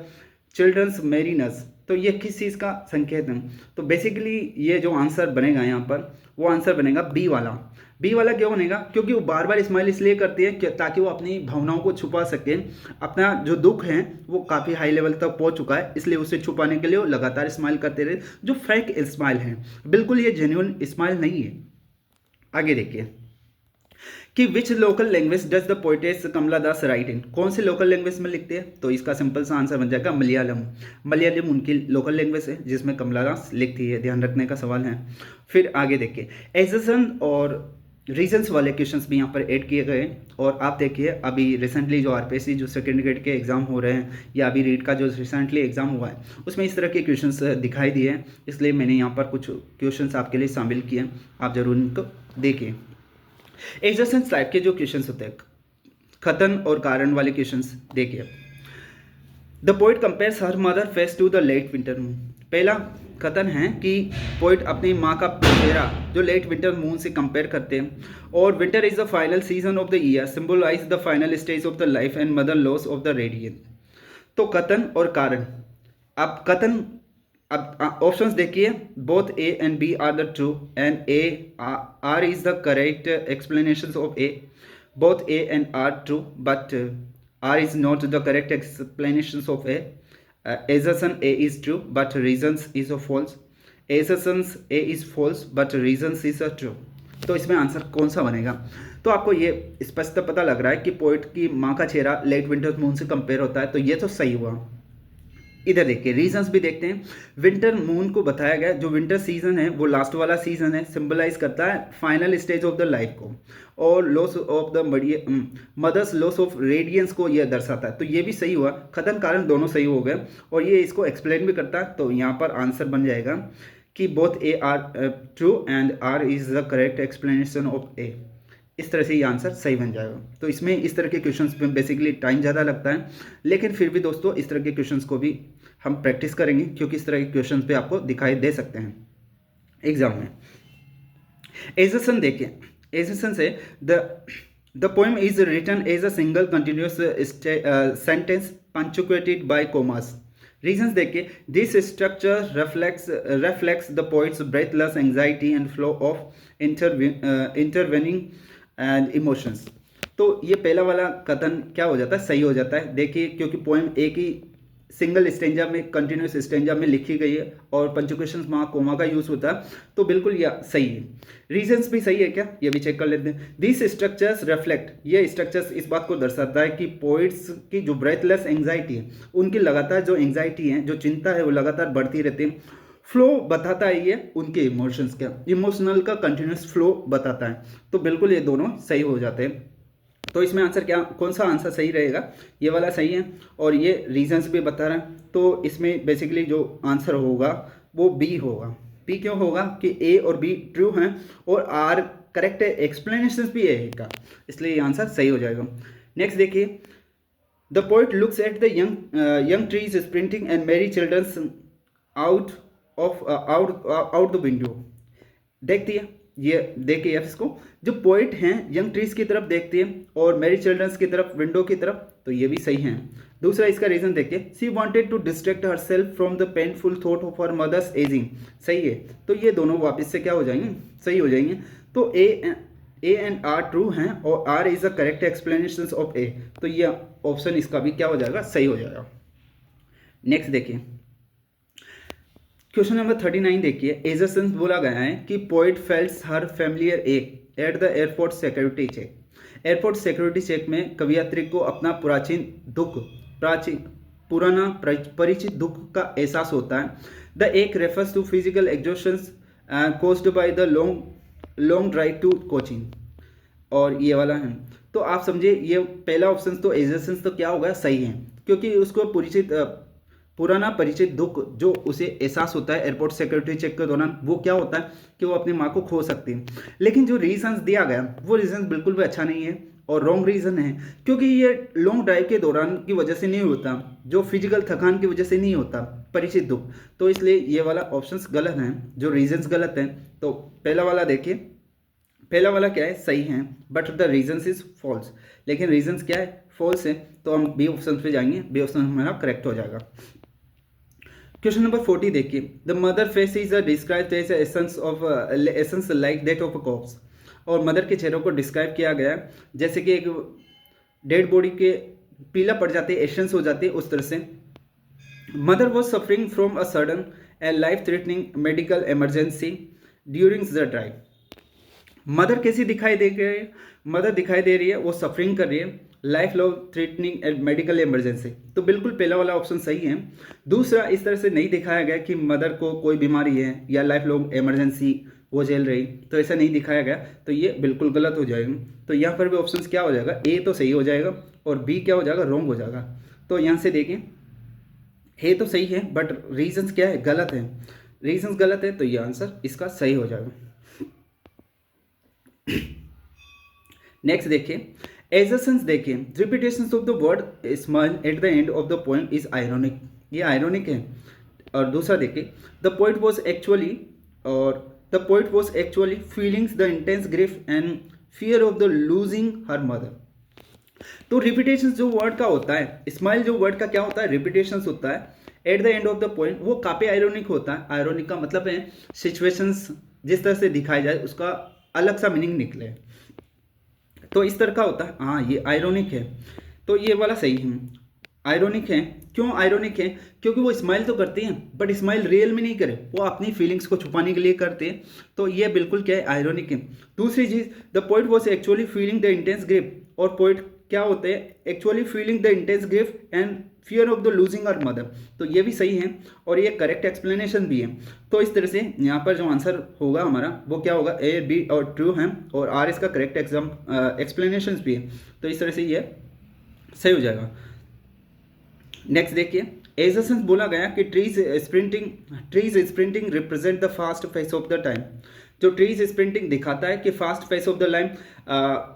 children's merriness. तो ये किस चीज़ का संकेत है, तो बेसिकली ये जो आंसर बनेगा यहाँ पर वो आंसर बनेगा बी वाला। बी वाला क्यों बनेगा, क्योंकि वो बार बार स्माइल इसलिए करती है ताकि वो अपनी भावनाओं को छुपा सके। अपना जो दुख है वो काफ़ी हाई लेवल तक पहुंच चुका है, इसलिए उसे छुपाने के लिए वो लगातार स्माइल करते रहे, जो फेक स्माइल है, बिल्कुल ये जेन्युइन स्माइल नहीं है। आगे देखिए कि which local language does the poetess Kamala Das write in, कौन से लोकल लैंग्वेज में लिखते हैं, तो इसका सिंपल सा आंसर बन जाएगा मलयालम। मलयालम उनकी लोकल लैंग्वेज है जिसमें कमला दास लिखती है, ध्यान रखने का सवाल है। फिर आगे देखिए एजेशन और रीजन्स वाले क्वेश्चंस भी यहाँ पर ऐड किए गए, और आप देखिए अभी रिसेंटली जो आरपीएससी जो सेकेंड ग्रेड के एग्जाम हो रहे हैं, या अभी रीट का जो रिसेंटली एग्जाम हुआ है उसमें इस तरह के क्वेश्चंस दिखाई दिए हैं, इसलिए मैंने यहाँ पर कुछ क्वेश्चंस आपके लिए शामिल किए, आप जरूर इनको देखिए। एग्जर्सेंस टाइप के जो क्वेश्चंस होते हैं, कथन और कारण वाले क्वेश्चंस देखिए। The poet compares her mother face to the late winter moon. पहला कथन है कि पोइट अपनी माँ का चेहरा जो लेट विंटर मून से कंपेयर करते हैं, और winter is the final season of the year, symbolize the final stage of the life and mother loss of the radiance. तो कथन और कारण, अब कथन, अब ऑप्शंस देखिए, both A and B are the true and A R is the correct explanation of A, both A and R true but R is not the correct explanation of A, assertion A is true but reasons is a false, assertions A is false but reasons is a true। तो इसमें आंसर कौन सा बनेगा, तो आपको ये स्पष्ट पता लग रहा है कि पोइट की माँ का चेहरा लेट विंटर मून से कंपेयर होता है, तो ये तो सही हुआ। इधर देखिए रीजंस भी देखते हैं। विंटर मून को बताया गया, जो विंटर सीजन है वो लास्ट वाला सीजन है, सिंबलाइज करता है final stage of the life को, और loss of the mother's loss of radiance को यह दर्शाता है, तो ये भी सही हुआ। कथन कारण दोनों सही हो गए, और ये इसको एक्सप्लेन भी करता है, तो यहाँ पर आंसर बन जाएगा कि both A are true and R is the correct explanation of A. इस तरह से ये आंसर सही बन जाएगा। तो इसमें इस तरह के क्वेश्चंस में बेसिकली टाइम ज़्यादा लगता है, लेकिन फिर भी दोस्तों इस तरह के क्वेश्चंस को भी हम प्रैक्टिस करेंगे, क्योंकि इस तरह के क्वेश्चंस पे आपको दिखाई दे सकते हैं एग्जाम में। एजेशन देखिए, एजेशन से the poem is written as a single continuous sentence punctuated by commas. Reasons देखिए, this structure reflects the poet's breathless anxiety and flow of intervening and emotions। तो ये पहला वाला कथन क्या हो जाता है, सही हो जाता है। देखिए क्योंकि पोएम एक ही सिंगल स्टेंजा में, कंटिन्यूस स्टेंजा में लिखी गई है, और पंचुएशन माँ कोमा का यूज होता है, तो बिल्कुल यह सही है। रीजंस भी सही है क्या, ये भी चेक कर लेते हैं। दिस स्ट्रक्चर्स रिफ्लेक्ट, ये स्ट्रक्चर्स इस बात को दर्शाता है कि पोइट्स की जो ब्रेथलेस एंग्जाइटी है, उनकी लगातार जो एंग्जाइटी है, जो चिंता है, वो लगातार बढ़ती रहती है। फ्लो बताता है ये उनके इमोशंस का, इमोशनल का कंटिन्यूस फ्लो बताता है, तो बिल्कुल ये दोनों सही हो जाते हैं। तो इसमें आंसर क्या, कौन सा आंसर सही रहेगा, ये वाला सही है, और ये रीजंस भी बता रहा है, तो इसमें बेसिकली जो आंसर होगा वो बी होगा। बी क्यों होगा कि ए और बी ट्रू हैं, और आर करेक्ट है, एक्सप्लेनेशन भी है का, इसलिए ये आंसर सही हो जाएगा। नेक्स्ट देखिए, the poet looks at the young trees sprinting and merry children's out out the window. देखती है, ये देखिए इसको, जो पोइट हैं यंग ट्रीज की तरफ देखती है और मेरी चिल्ड्रंस की तरफ, विंडो की तरफ, तो ये भी सही है। दूसरा इसका रीजन देखिए, she wanted to distract her self from the painful thought of her mother's ageing. सही है, तो ये दोनों वापस से क्या हो जाएंगे, सही हो जाएंगे। तो ए एंड आर ट्रू हैं और R is the correct explanation of A, तो ये ऑप्शन इसका भी क्या हो जाएगा, सही हो जाएगा। नेक्स्ट देखिए, क्वेश्चन नंबर 39 देखिए, एजरसन बोला गया है कि poet fails her familiar ache at the airport security check. Airport security check में कवयित्री को अपना पुराना परिचित दुख का एहसास होता है। The ache refers to physical exhaustions caused by the long drive to Cochin, और ये वाला है। तो आप समझिए, ये पहला ऑप्शन तो एजरसन तो क्या होगा, सही है, क्योंकि उसको पुराना परिचित दुख जो उसे एहसास होता है एयरपोर्ट सिक्योरिटी चेक के दौरान, वो क्या होता है कि वो अपनी माँ को खो सकती है। लेकिन जो रीजंस दिया गया वो रीजंस बिल्कुल भी अच्छा नहीं है और रॉन्ग रीज़न है, क्योंकि ये लॉन्ग ड्राइव के दौरान की वजह से नहीं होता, जो फिजिकल थकान की वजह से नहीं होता परिचित दुख, तो इसलिए ये वाला ऑप्शंस गलत हैं, जो रीजंस गलत हैं। तो पहला वाला देखिए, पहला वाला क्या है, सही है, but the reasons is false. लेकिन रीजंस क्या है, फॉल्स है, तो हम बी ऑप्शन पे जाएंगे, बी ऑप्शन हमारा करेक्ट हो जाएगा। क्वेश्चन नंबर 40 देखिए, the mother face is described as essence like that of a corpse. और मदर के चेहरे को डिस्क्राइब किया गया जैसे कि एक डेड बॉडी के पीला पड़ जाते, एसेंस हो जाते, उस तरह से। Mother was suffering from a sudden and life threatening medical emergency during the drive. Mother कैसी दिखाई दे रही है, मदर दिखाई दे रही है वो सफरिंग कर रही है, life long threatening and medical emergency, तो बिल्कुल पहला वाला ऑप्शन सही है। दूसरा, इस तरह से नहीं दिखाया गया कि मदर को कोई बीमारी है या लाइफ लॉन्ग इमरजेंसी वो झेल रही, तो ऐसा नहीं दिखाया गया, तो ये बिल्कुल गलत हो जाएगा। तो यहाँ पर भी ऑप्शन क्या हो जाएगा, ए तो सही हो जाएगा और बी क्या हो जाएगा, रॉन्ग हो जाएगा। तो यहाँ से देखें, ए तो सही है बट रीजंस क्या है, गलत है, रीजंस गलत है, तो ये आंसर इसका सही हो जाएगा। नेक्स्ट देखिए, एजर्सन्स देखिए, repetitions of the word smile at the end of the poem is ironic, ये आयरॉनिक है। और दूसरा देखिए, the poet was actually feelings the intense grief and fear of the losing her mother. तो रिपीटेशन जो वर्ड का होता है, स्माइल जो वर्ड का क्या होता है, रिपीटेशन होता है at the end of the poem, वो काफी आयरॉनिक होता है। आयरॉनिक का मतलब है सिचुएशंस जिस तरह से दिखाई जाए उसका अलग सा मीनिंग निकले, तो इस तरह का होता है। हाँ, ये आयरॉनिक है, तो ये वाला सही है, आयरॉनिक है। क्यों आयरॉनिक है, क्योंकि वो स्माइल तो करते हैं बट स्माइल रियल में नहीं करे, वो अपनी फीलिंग्स को छुपाने के लिए करते हैं, तो ये बिल्कुल क्या है, आयरॉनिक है। दूसरी चीज, the poet was actually feeling the intense grief, और पोइट क्या होते हैं, actually feeling the intense grief and fear of the losing our mother, तो ये भी सही है और ये करेक्ट एक्सप्लेनेशन भी है। तो इस तरह से यहाँ पर जो आंसर होगा हमारा वो क्या होगा, ए बी और ट्रू है और आर इसका करेक्ट एक्सप्लेनेशन भी है, तो इस तरह से ये सही हो जाएगा। नेक्स्ट देखिए, एजर्सन बोला गया कि trees sprinting represent the fast face of the time. जो ट्रीज स्प्रिंटिंग दिखाता है कि fast face of the lime,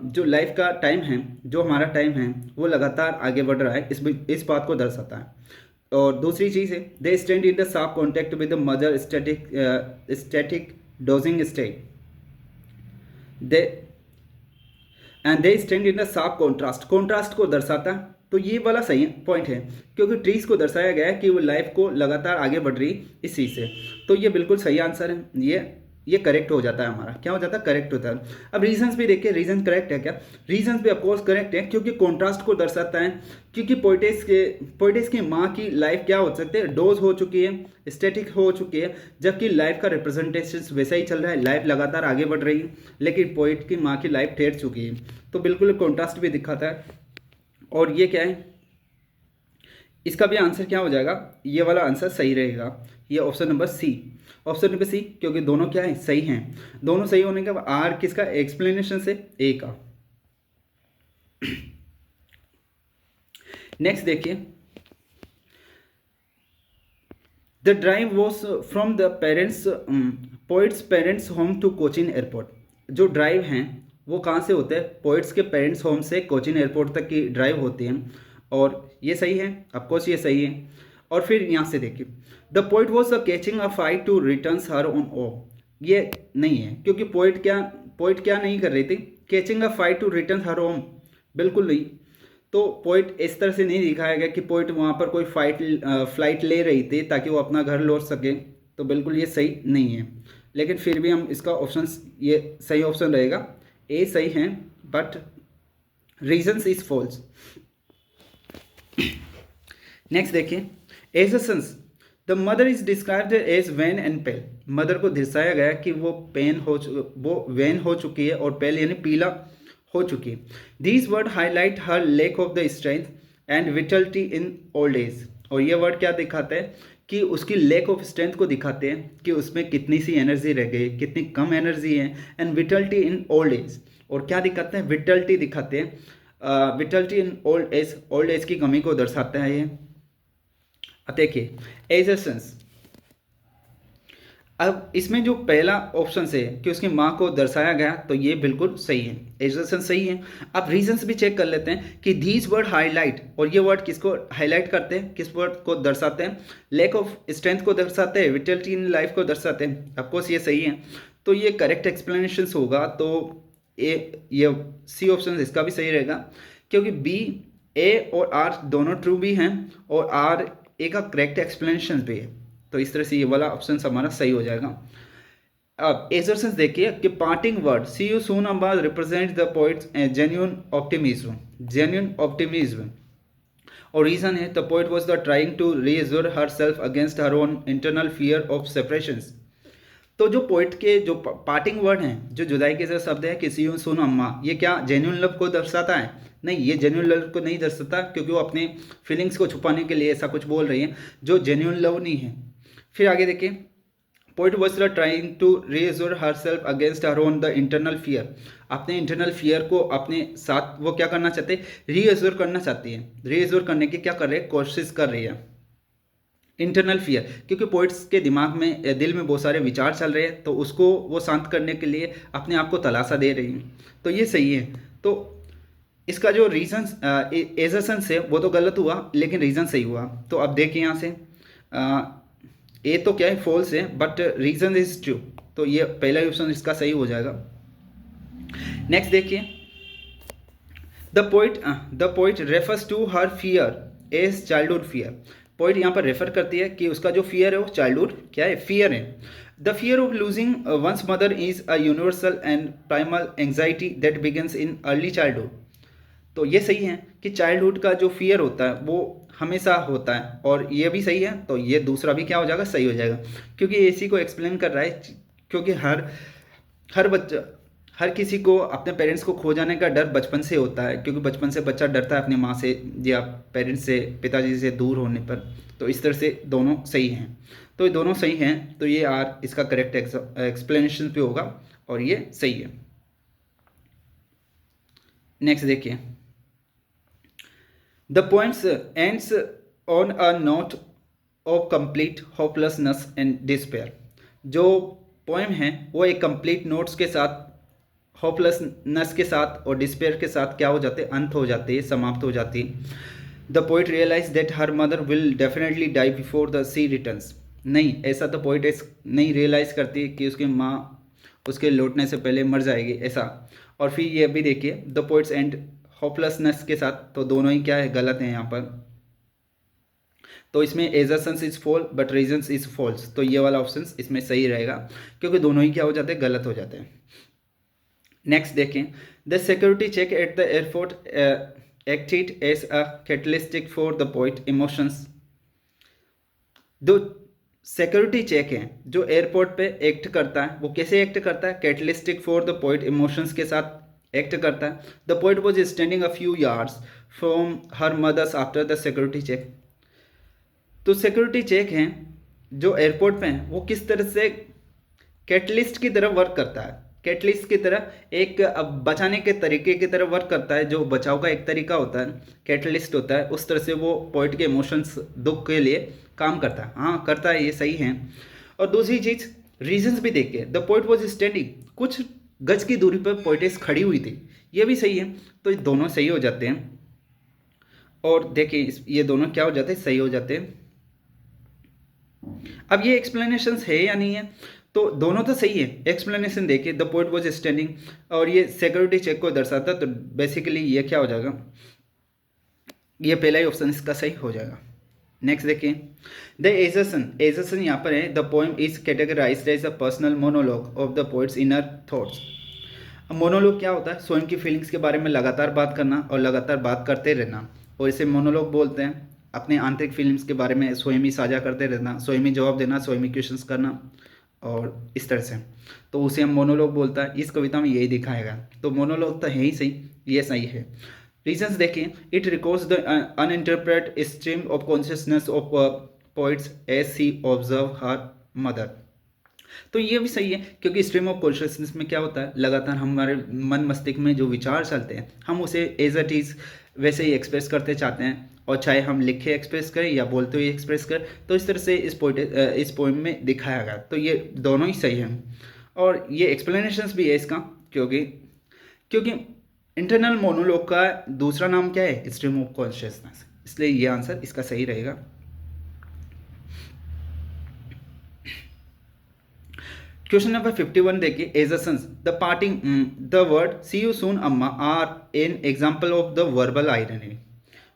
जो लाइफ का टाइम है, जो हमारा टाइम है वो लगातार आगे बढ़ रहा है, इस बात को दर्शाता है। और दूसरी चीज़ है, they stand in the sharp contact with the mother static dosing state, they stand in the sharp contrast को दर्शाता है। तो ये वाला सही पॉइंट है, क्योंकि ट्रीज को दर्शाया गया है कि वो लाइफ को लगातार आगे बढ़ रही इस चीज़ से, तो ये बिल्कुल सही आंसर है, ये करेक्ट हो जाता है हमारा, क्या हो जाता है, करेक्ट होता है। अब रीजंस भी देखिए, रीजन करेक्ट है क्या, रीजंस भी ऑफकोर्स करेक्ट है, क्योंकि कॉन्ट्रास्ट को दर्शाता है, क्योंकि पोइटिस की माँ की लाइफ क्या हो सकती है, डोज हो चुकी है, स्टैटिक हो चुकी है, जबकि लाइफ का रिप्रेजेंटेशन वैसा ही चल रहा है, लाइफ लगातार आगे बढ़ रही है, लेकिन पोइट की माँ की लाइफ ठहर चुकी है, तो बिल्कुल कॉन्ट्रास्ट भी दिखाता है। और ये क्या है, इसका भी आंसर क्या हो जाएगा, ये वाला आंसर सही रहेगा, ये option number C, option number C, क्योंकि दोनों क्या है, सही हैं। दोनों सही होने के बाद आर किसका, एक्सप्लेनेशन से ए का। नेक्स्ट देखिए, the drive was from the parents poets parents home to Cochin airport. जो ड्राइव हैं वो कहाँ से होते हैं, पोइट्स के पेरेंट्स होम से कोचीन एयरपोर्ट तक की ड्राइव होती है, और ये सही है, ऑफकोर्स ये सही है। और फिर यहाँ से देखिए, the poet was catching a fight to returns her own oh, ये नहीं है, क्योंकि पोइट क्या नहीं कर रही थी, catching a fight to return her home, बिल्कुल नहीं। तो पोइट इस तरह से नहीं दिखाया गया कि पोइट वहाँ पर कोई फ्लाइट ले रही थी ताकि वो अपना घर लौट सके, तो बिल्कुल ये सही नहीं है। लेकिन फिर भी हम इसका ऑप्शन, ये सही ऑप्शन रहेगा, ए सही है, but reasons is false. Next देखिए, as a sons the mother is described as wan and pale, मदर को दर्शाया गया कि वो वैन हो चुकी है और पेल यानी पीला हो चुकी है। These word highlight her lack of the strength and vitality in old age, और ये वर्ड क्या दिखाते हैं कि उसकी लैक ऑफ स्ट्रेंथ को दिखाते हैं कि उसमें कितनी सी एनर्जी रह गई, कितनी कम एनर्जी है, and vitality in old age, और क्या दिखाते हैं, विटलिटी दिखाते हैं, विटलिटी इन ओल्ड एज की कमी को दर्शाता है ये। देखिए एजर्सेंस, अब इसमें जो पहला ऑप्शन से कि उसकी माँ को दर्शाया गया, तो ये बिल्कुल सही है, एजर्सन सही है। अब रीजंस भी चेक कर लेते हैं कि दीज वर्ड हाईलाइट, और ये वर्ड किसको हाईलाइट करते हैं, किस वर्ड को दर्शाते हैं, लैक ऑफ स्ट्रेंथ को दर्शाते हैं, विटलिटी इन लाइफ को दर्शाते हैं, ऑफकोर्स ये सही है। तो ये करेक्ट एक्सप्लेनेशन होगा, तो ये सी ऑप्शन इसका भी सही रहेगा, क्योंकि बी, ए और आर दोनों ट्रू भी हैं, और आर ए का करेक्ट एक्सप्लेनेशन भी है, तो इस तरह से ये वाला ऑप्शन हमारा सही हो जाएगा। अब एजर्सेंस देखिए कि parting word see you soon about represent the poets genuine optimism, और रीजन है the poet was the trying to reassure herself against her own internal fear of separations. तो जो पोइट के जो पार्टिंग वर्ड हैं, जो जुदाई के जो शब्द है कि सी यू सून अम्मा, ये क्या जेन्युइन लव को दर्शाता है? नहीं, ये जेन्युइन लव को नहीं दर्शाता, क्योंकि वो अपने फीलिंग्स को छुपाने के लिए ऐसा कुछ बोल रही है जो जेन्युइन लव नहीं है। फिर आगे देखिए, poet was trying to reassure herself against her own the internal fear, अपने इंटरनल फियर को अपने साथ वो क्या करना चाहते हैं, रीअश्योर करना चाहती है, रीअश्योर करने की क्या कर रहे हैं, कोशिश कर रही है, इंटरनल फियर, क्योंकि पोइट्स के दिमाग में दिल में बहुत सारे विचार चल रहे हैं, तो उसको वो शांत करने के लिए अपने आप को तलाशा दे रही हैं, तो ये सही है। तो इसका जो रीजन एजर्सन से वो तो गलत हुआ, लेकिन रीज़न सही हुआ। तो अब देखिए यहाँ से ए तो क्या है, फॉल्स है, बट रीजन इज ट्रू, तो ये पहला ऑप्शन इसका सही हो जाएगा। नेक्स्ट देखिए, the poet refers to her fear as childhood fear, poet यहाँ पर रेफर करती है कि उसका जो फियर है वो चाइल्डहुड क्या है, फियर है। The fear of losing one's mother is a universal and primal anxiety that begins in early childhood, तो ये सही है कि चाइल्डहुड का जो फियर होता है वो हमेशा होता है, और ये भी सही है, तो ये दूसरा भी क्या हो जाएगा, सही हो जाएगा, क्योंकि इसी को एक्सप्लेन कर रहा है, क्योंकि हर बच्चा, हर किसी को अपने पेरेंट्स को खो जाने का डर बचपन से होता है, क्योंकि बचपन से बच्चा डरता है अपनी माँ से या पेरेंट्स से, पिताजी से दूर होने पर, तो इस तरह से दोनों सही हैं, तो ये दोनों सही हैं, तो ये आर इसका करेक्ट एक्सप्लेनेशन पे होगा, और ये सही है। नेक्स्ट देखिए, the poems ends on a note of complete hopelessness and despair, जो पोएम है वो एक कंप्लीट नोट्स के साथ, होपलेसनेस के साथ और डिस्पेयर के साथ क्या हो जाते हैं, अंत हो जाते हैं, समाप्त हो जाती है। The poet realize that her mother will definitely die before the she returns, नहीं, ऐसा तो पोइट नहीं रियलाइज़ करती कि उसकी माँ उसके लौटने से पहले मर जाएगी, ऐसा। और फिर ये भी देखिए, द पोइट्स एंड होपलेसनेस के साथ, तो दोनों ही क्या है, गलत है यहाँ पर, तो इसमें assertions is fall but reasons is false, तो ये वाला ऑप्शन इसमें सही रहेगा, क्योंकि दोनों ही क्या हो जाते हैं, गलत हो जाते हैं। नेक्स्ट देखें, the security check at the airport acted as a catalystic for the poet emotions, जो सिक्योरिटी चेक है जो एयरपोर्ट पे एक्ट करता है, वो कैसे एक्ट करता है, catalystic for the poet emotions के साथ एक्ट करता है। The poet was standing a few yards from her mothers after the security check, तो सिक्योरिटी चेक हैं जो एयरपोर्ट पे हैं, वो किस तरह से कैटलिस्ट की तरह वर्क करता है, कैटलिस्ट की तरह एक बचाने के तरीके की तरह वर्क करता है, जो बचाव का एक तरीका होता है, कैटलिस्ट होता है, उस तरह से वो पोइट के इमोशंस, दुख के लिए काम करता है, हाँ करता है, ये सही है। और दूसरी चीज़, रीजंस भी देखिए, द पोइट वॉज स्टैंडिंग, कुछ गज की दूरी पर पोइटेस खड़ी हुई थी, ये भी सही है। तो ये दोनों सही हो जाते हैं। और देखिए ये दोनों क्या हो जाते हैं, सही हो जाते हैं। अब ये एक्सप्लेनेशन है या नहीं है, तो दोनों तो सही है। एक्सप्लेनेशन देखिए, द पोइट वॉज स्टैंडिंग, और ये सिक्योरिटी चेक को दर्शाता है, तो बेसिकली ये क्या हो जाएगा, ये पहला ही ऑप्शन इसका सही हो जाएगा। नेक्स्ट देखिए, द एजर्सन यहाँ पर है, the poem is categorized as a personal monologue of the poets inner thoughts. Monologue क्या होता है, स्वयं की फीलिंग्स के बारे में लगातार बात करना और लगातार बात करते रहना, और इसे मोनोलॉग बोलते हैं। अपने आंतरिक फीलिंग्स के बारे में स्वयं ही साझा करते रहना, स्वयं ही जवाब देना, स्वयं ही क्वेश्चंस करना, और इस तरह से, तो उसे हम मोनोलॉग बोलता है। इस कविता में यही दिखाएगा, तो मोनोलॉग तो है ही सही, ये सही है। रीजंस देखिए, it records the uninterrupted stream of consciousness of poet's as she observe her mother. तो ये भी सही है, क्योंकि स्ट्रीम ऑफ कॉन्शियसनेस में क्या होता है, लगातार हमारे मन मस्तिष्क में जो विचार चलते हैं, हम उसे एज इट इज़ वैसे ही एक्सप्रेस करते चाहते हैं, और चाहे हम लिखे एक्सप्रेस करें या बोलते हुए एक्सप्रेस करें, तो इस तरह से इस पोइम में दिखाया गया। तो ये दोनों ही सही हैं, और ये एक्सप्लेनेशंस भी है इसका, क्योंकि क्योंकि इंटरनल मोनोलॉग का दूसरा नाम क्या है, स्ट्रीम ऑफ कॉन्शियसनेस, इसलिए ये आंसर इसका सही रहेगा। क्वेश्चन नंबर 51 देखिए, assertions the parting the word see you soon amma are an example of the verbal irony,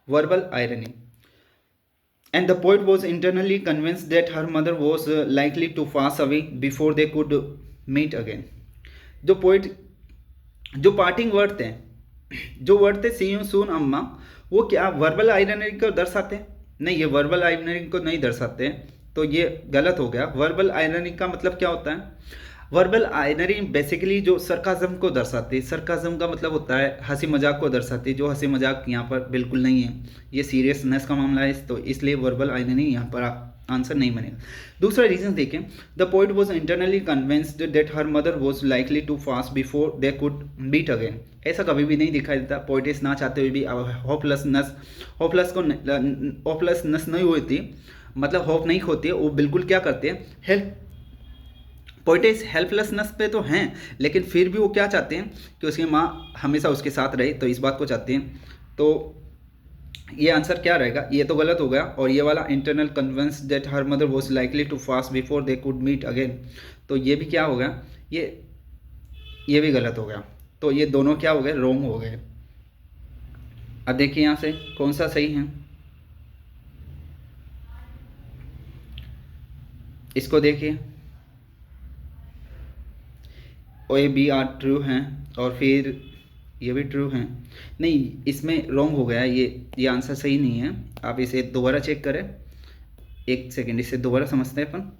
verbal irony, and the poet was internally convinced that her mother was likely to pass away before they could meet again। जो पोइट, जो पार्टिंग वर्ड थे, जो वर्ड थे सी यू सून अम्मा, वो क्या वर्बल आयरनी को दर्शाते हैं? नहीं, ये वर्बल आयरनी को नहीं दर्शाते हैं, तो ये गलत हो गया। वर्बल आयरनी का मतलब क्या होता है, वर्बल आयरनी बेसिकली जो सरकाज़म को दर्शाती है। सरकाज़म का मतलब होता है हंसी मजाक को दर्शाती है, जो हंसी मजाक यहाँ पर बिल्कुल नहीं है, ये सीरियसनेस का मामला है, तो इसलिए वर्बल आयरनी यहाँ पर आंसर नहीं बनेगा। दूसरा रीजन देखें, the poet was internally convinced that her mother was likely to fast before they could meet again. ऐसा कभी भी नहीं दिखाई देता, पोइटेस ना चाहते हुए भी होपलेसनेस नहीं होती, मतलब होप नहीं खोती है, वो बिल्कुल क्या करते हैं, हेल्प। पोइटेस हेल्पलेसनेस पे तो हैं, लेकिन फिर भी वो क्या चाहते हैं कि उसकी माँ हमेशा उसके साथ रहे, तो इस बात को चाहते हैं। तो ये आंसर क्या रहेगा, ये तो गलत हो गया। और ये वाला internal convince that her mother was likely to fast before they could meet again, तो ये भी क्या हो गया, ये भी गलत हो गया। तो ये दोनों क्या हो गए, रॉन्ग हो गए। अब देखिए यहाँ से कौन सा सही है, इसको देखिए, ए बी आर ट्रू हैं, और फिर ये भी ट्रू हैं। नहीं, इसमें रॉन्ग हो गया, ये आंसर सही नहीं है। आप इसे दोबारा चेक करें, एक सेकेंड, इसे दोबारा समझते हैं अपन।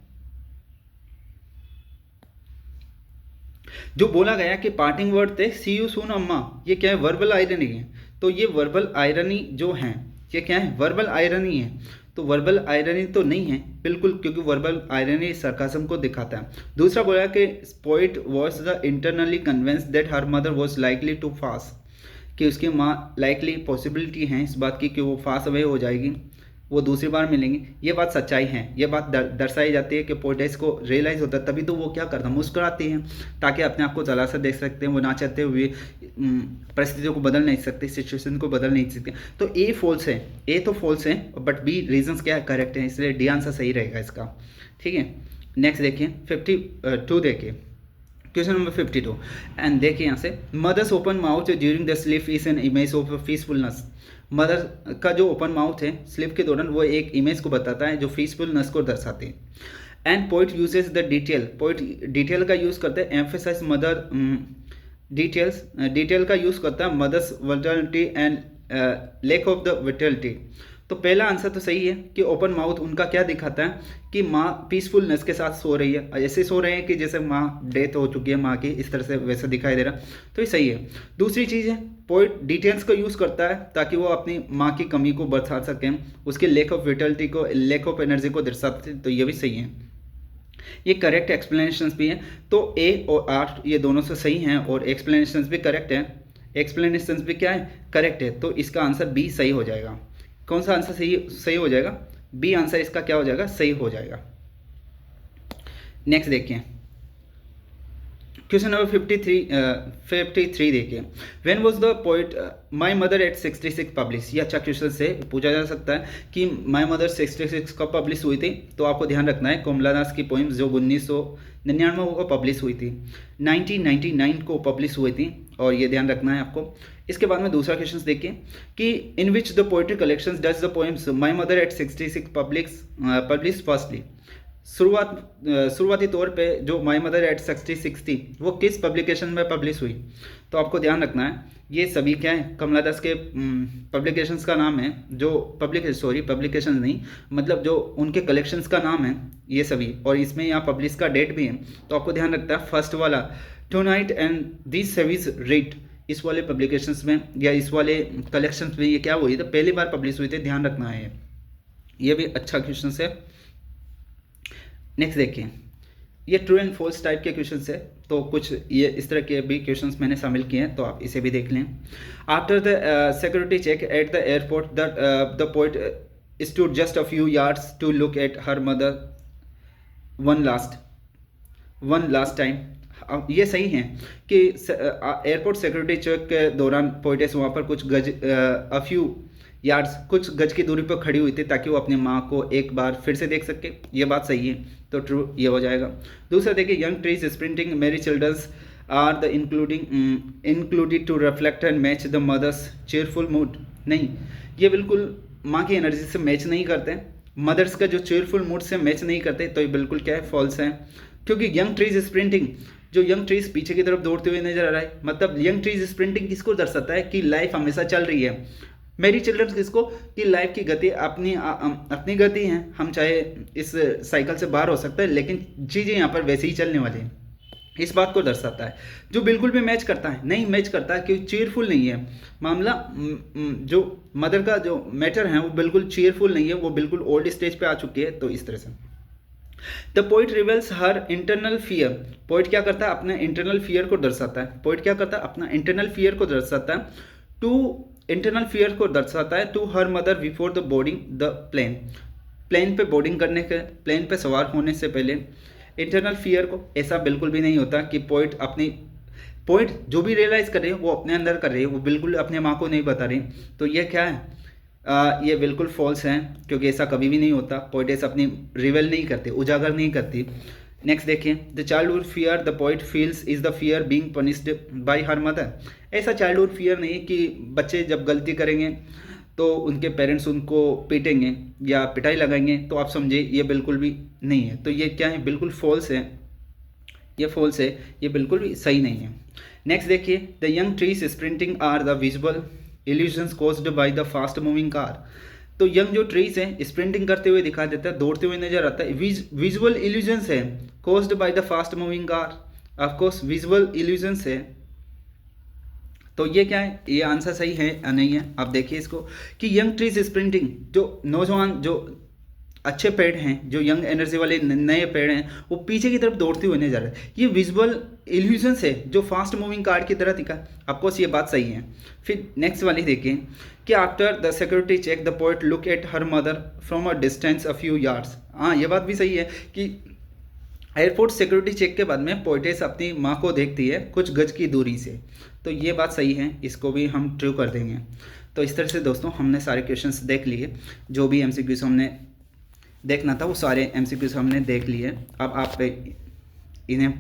जो बोला गया कि पार्टिंग वर्ड थे सी यू सून अम्मा, ये क्या है, वर्बल आयरनी है। तो ये वर्बल आयरनी जो है, ये क्या है, वर्बल आयरनी है। तो वर्बल आयरनी तो नहीं है बिल्कुल, क्योंकि वर्बल आयरनी सरकाज़म को दिखाता है। दूसरा बोला कि poet was the internally convinced that her mother was likely to fast, कि उसकी माँ लाइकली पॉसिबिलिटी है इस बात की कि वो फास्ट अवे हो जाएगी, वो दूसरी बार मिलेंगे। ये बात सच्चाई है, ये बात दर्शाई जाती है कि पोइटेस को रियलाइज़ होता है, तभी तो वो क्या करता है, मुस्कुराती हैं, ताकि अपने आप को तलाशा देख सकते हैं। वो ना चाहते हुए परिस्थितियों को बदल नहीं सकते, सिचुएशन को बदल नहीं सकते। तो ए फॉल्स है, ए तो फॉल्स है, बट बी रीजंस क्या है, करेक्ट है, इसलिए डी आंसर सही रहेगा इसका। ठीक है, नेक्स्ट देखिए 52 देखिए, क्वेश्चन नंबर 52, एंड देखिए यहाँ से, mothers open mouth during the sleep is an image of peacefulness. Mother का जो ओपन माउथ है स्लीप के दौरान, वो एक इमेज को बताता है जो पीसफुलनेस को दर्शाते हैं। And poet uses the detail, poet detail का यूज़ करते हैं, एम्फेसाइज मदर डिटेल का यूज़ करता है mother's vitality and lack of the vitality. तो पहला आंसर तो सही है कि ओपन माउथ उनका क्या दिखाता है कि माँ पीसफुलनेस के साथ सो रही है, ऐसे सो रहे हैं कि जैसे माँ डेथ हो चुकी है माँ की, इस तरह से वैसा दिखाई दे रहा, तो ये सही है। दूसरी चीज़ है, पोइट डिटेल्स का यूज़ करता है ताकि वो अपनी माँ की कमी को बता सकें, उसके लैक ऑफ विटलिटी को, लैक ऑफ एनर्जी को दर्शाते, तो ये भी सही है। ये करेक्ट एक्सप्लेनेशंस भी हैं, तो ए और आर ये दोनों से सही हैं, और एक्सप्लेनेशंस भी करेक्ट है, एक्सप्लेनेशंस भी क्या है, करेक्ट है। तो इसका आंसर बी सही हो जाएगा। कौन सा आंसर सही हो जाएगा, बी आंसर इसका क्या हो जाएगा, सही हो जाएगा। नेक्स्ट देखिए क्वेश्चन नंबर 53 देखिए, when was the poet my mother at 66 publish. ये अच्छा क्वेश्चन से पूछा जा सकता है कि माय मदर 66 कब पब्लिश हुई थी। तो आपको ध्यान रखना है कमला दास की पोइम्स जो 1999 को पब्लिश हुई थी, 1999 को पब्लिश हुई थी, और ये ध्यान रखना है आपको। इसके बाद में दूसरा क्वेश्चन देखिए कि in which the poetry collections does the poems my mother at 66 publish firstly. शुरुआती तौर पे जो माय मदर एट 66 थी वो किस पब्लिकेशन में पब्लिश हुई। तो आपको ध्यान रखना है ये सभी क्या है, कमला दास के पब्लिकेशंस का नाम है, जो पब्लिकेशन नहीं, मतलब जो उनके कलेक्शंस का नाम है ये सभी, और इसमें यहाँ पब्लिश का डेट भी है। तो आपको ध्यान रखना है फर्स्ट वाला two night and this service rate, इस वाले पब्लिकेशंस में या इस वाले कलेक्शंस में ये क्या हुई तो पहली बार पब्लिश हुई थी, ध्यान रखना है ये भी अच्छा क्वेश्चन है। नेक्स्ट देखिए, ये ट्रू एंड फॉल्स टाइप के क्वेश्चंस है, तो कुछ ये इस तरह के भी क्वेश्चंस मैंने शामिल किए हैं, तो आप इसे भी देख लें। After the security check at the airport the poet stood just a few yards to look at her mother one last time. ये सही है कि एयरपोर्ट सिक्योरिटी चेक के दौरान पोइटेस वहाँ पर कुछ गज यार्ड्स कुछ गज की दूरी पर खड़ी हुई थी ताकि वो अपनी माँ को एक बार फिर से देख सके। ये बात सही है, तो ट्रू ये हो जाएगा। दूसरा देखिए, young trees sprinting merry childrens are the included to reflect and match the mothers cheerful mood. नहीं, ये बिल्कुल माँ की एनर्जी से मैच नहीं करते, मदर्स का जो चेयरफुल मूड से मैच नहीं करते, तो ये बिल्कुल क्या है, फॉल्स है। क्योंकि यंग ट्रीज स्प्रिंटिंग, जो यंग ट्रीज पीछे की तरफ दौड़ते हुए नजर आ रहा है, मतलब यंग ट्रीज स्प्रिंटिंग किसको दर्शाता है कि लाइफ हमेशा चल रही है। मेरी चिल्ड्रंस किसको कि लाइफ की गति अपनी गति है, हम चाहे इस साइकिल से बाहर हो सकते हैं लेकिन चीज़ें यहाँ पर वैसे ही चलने वाली हैं, इस बात को दर्शाता है। जो बिल्कुल भी मैच करता है नहीं, मैच करता है क्योंकि चीयरफुल नहीं है मामला। जो मदर का जो मैटर है वो बिल्कुल चीयरफुल नहीं है, वो बिल्कुल ओल्ड स्टेज पे आ चुकी है। तो इस तरह से the poet reveals her internal fear. Poet क्या करता है, अपने इंटरनल फियर को दर्शाता है। पोइट क्या करता है, अपना इंटरनल फियर को दर्शाता है। इंटरनल फियर को दर्शाता है to her mother before the boarding the plane पे बोर्डिंग करने के, प्लेन पे सवार होने से पहले इंटरनल फियर को। ऐसा बिल्कुल भी नहीं होता कि पोइट जो भी रियलाइज कर रही है वो अपने अंदर कर रही है, वो बिल्कुल अपने माँ को नहीं बता रही। तो ये क्या है, ये बिल्कुल फॉल्स है, क्योंकि ऐसा कभी भी नहीं होता। पोइटेस अपनी रिवेल नहीं करती, उजागर नहीं करती। नेक्स्ट देखिए, the childhood fear the poet feels is the fear being punished bye her mother. ऐसा चाइल्डहुड फियर नहीं है कि बच्चे जब गलती करेंगे तो उनके पेरेंट्स उनको पीटेंगे या पिटाई लगाएंगे, तो आप समझे ये बिल्कुल भी नहीं है। तो ये क्या है, बिल्कुल फॉल्स है, ये फॉल्स है, ये बिल्कुल भी सही नहीं है। नेक्स्ट देखिए, the young trees sprinting are the visual illusions caused by the fast moving car. तो यंग जो ट्रीज हैं स्प्रिंटिंग करते हुए दिखा देता है, दौड़ते हुए नजर आता है। विजुअल इल्यूजन्स है caused by the fast moving car, of course visual illusions है। तो ये क्या है, ये आंसर सही है या नहीं है। आप देखिए इसको कि यंग ट्रीज स्प्रिंटिंग, जो नौजवान जो अच्छे पेड़ हैं, जो यंग एनर्जी वाले नए पेड़ हैं, वो पीछे की तरफ दौड़ते हुए नजर आ रहे हैं। ये विजुअल इल्यूजन्स है जो फास्ट मूविंग कार की तरह दिखा। ऑफकोर्स ये बात सही है। फिर नेक्स्ट वाली देखिए कि after the security check the poet look at her mother from a distance a few yards. हाँ, ये बात भी सही है कि एयरपोर्ट सिक्योरिटी चेक के बाद में पोइटेस अपनी माँ को देखती है कुछ गज की दूरी से। तो ये बात सही है, इसको भी हम ट्रू कर देंगे। तो इस तरह से दोस्तों हमने सारे क्वेश्चंस देख लिए, जो भी एमसीक्यूज हमने देखना था वो सारे एमसीक्यूज हमने देख लिए। अब आप इन्हें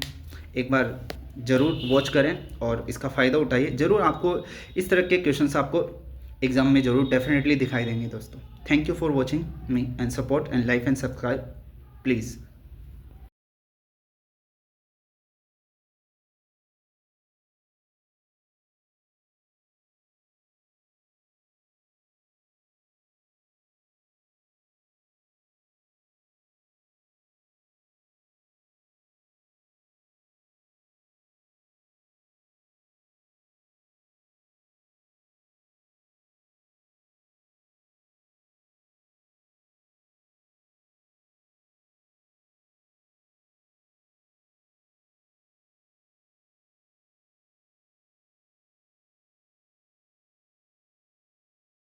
एक बार ज़रूर वॉच करें और इसका फ़ायदा उठाइए। ज़रूर आपको इस तरह के क्वेश्चंस आपको एग्ज़ाम में ज़रूर डेफिनेटली दिखाई देंगे दोस्तों। Thank you for watching me and support and like and subscribe please.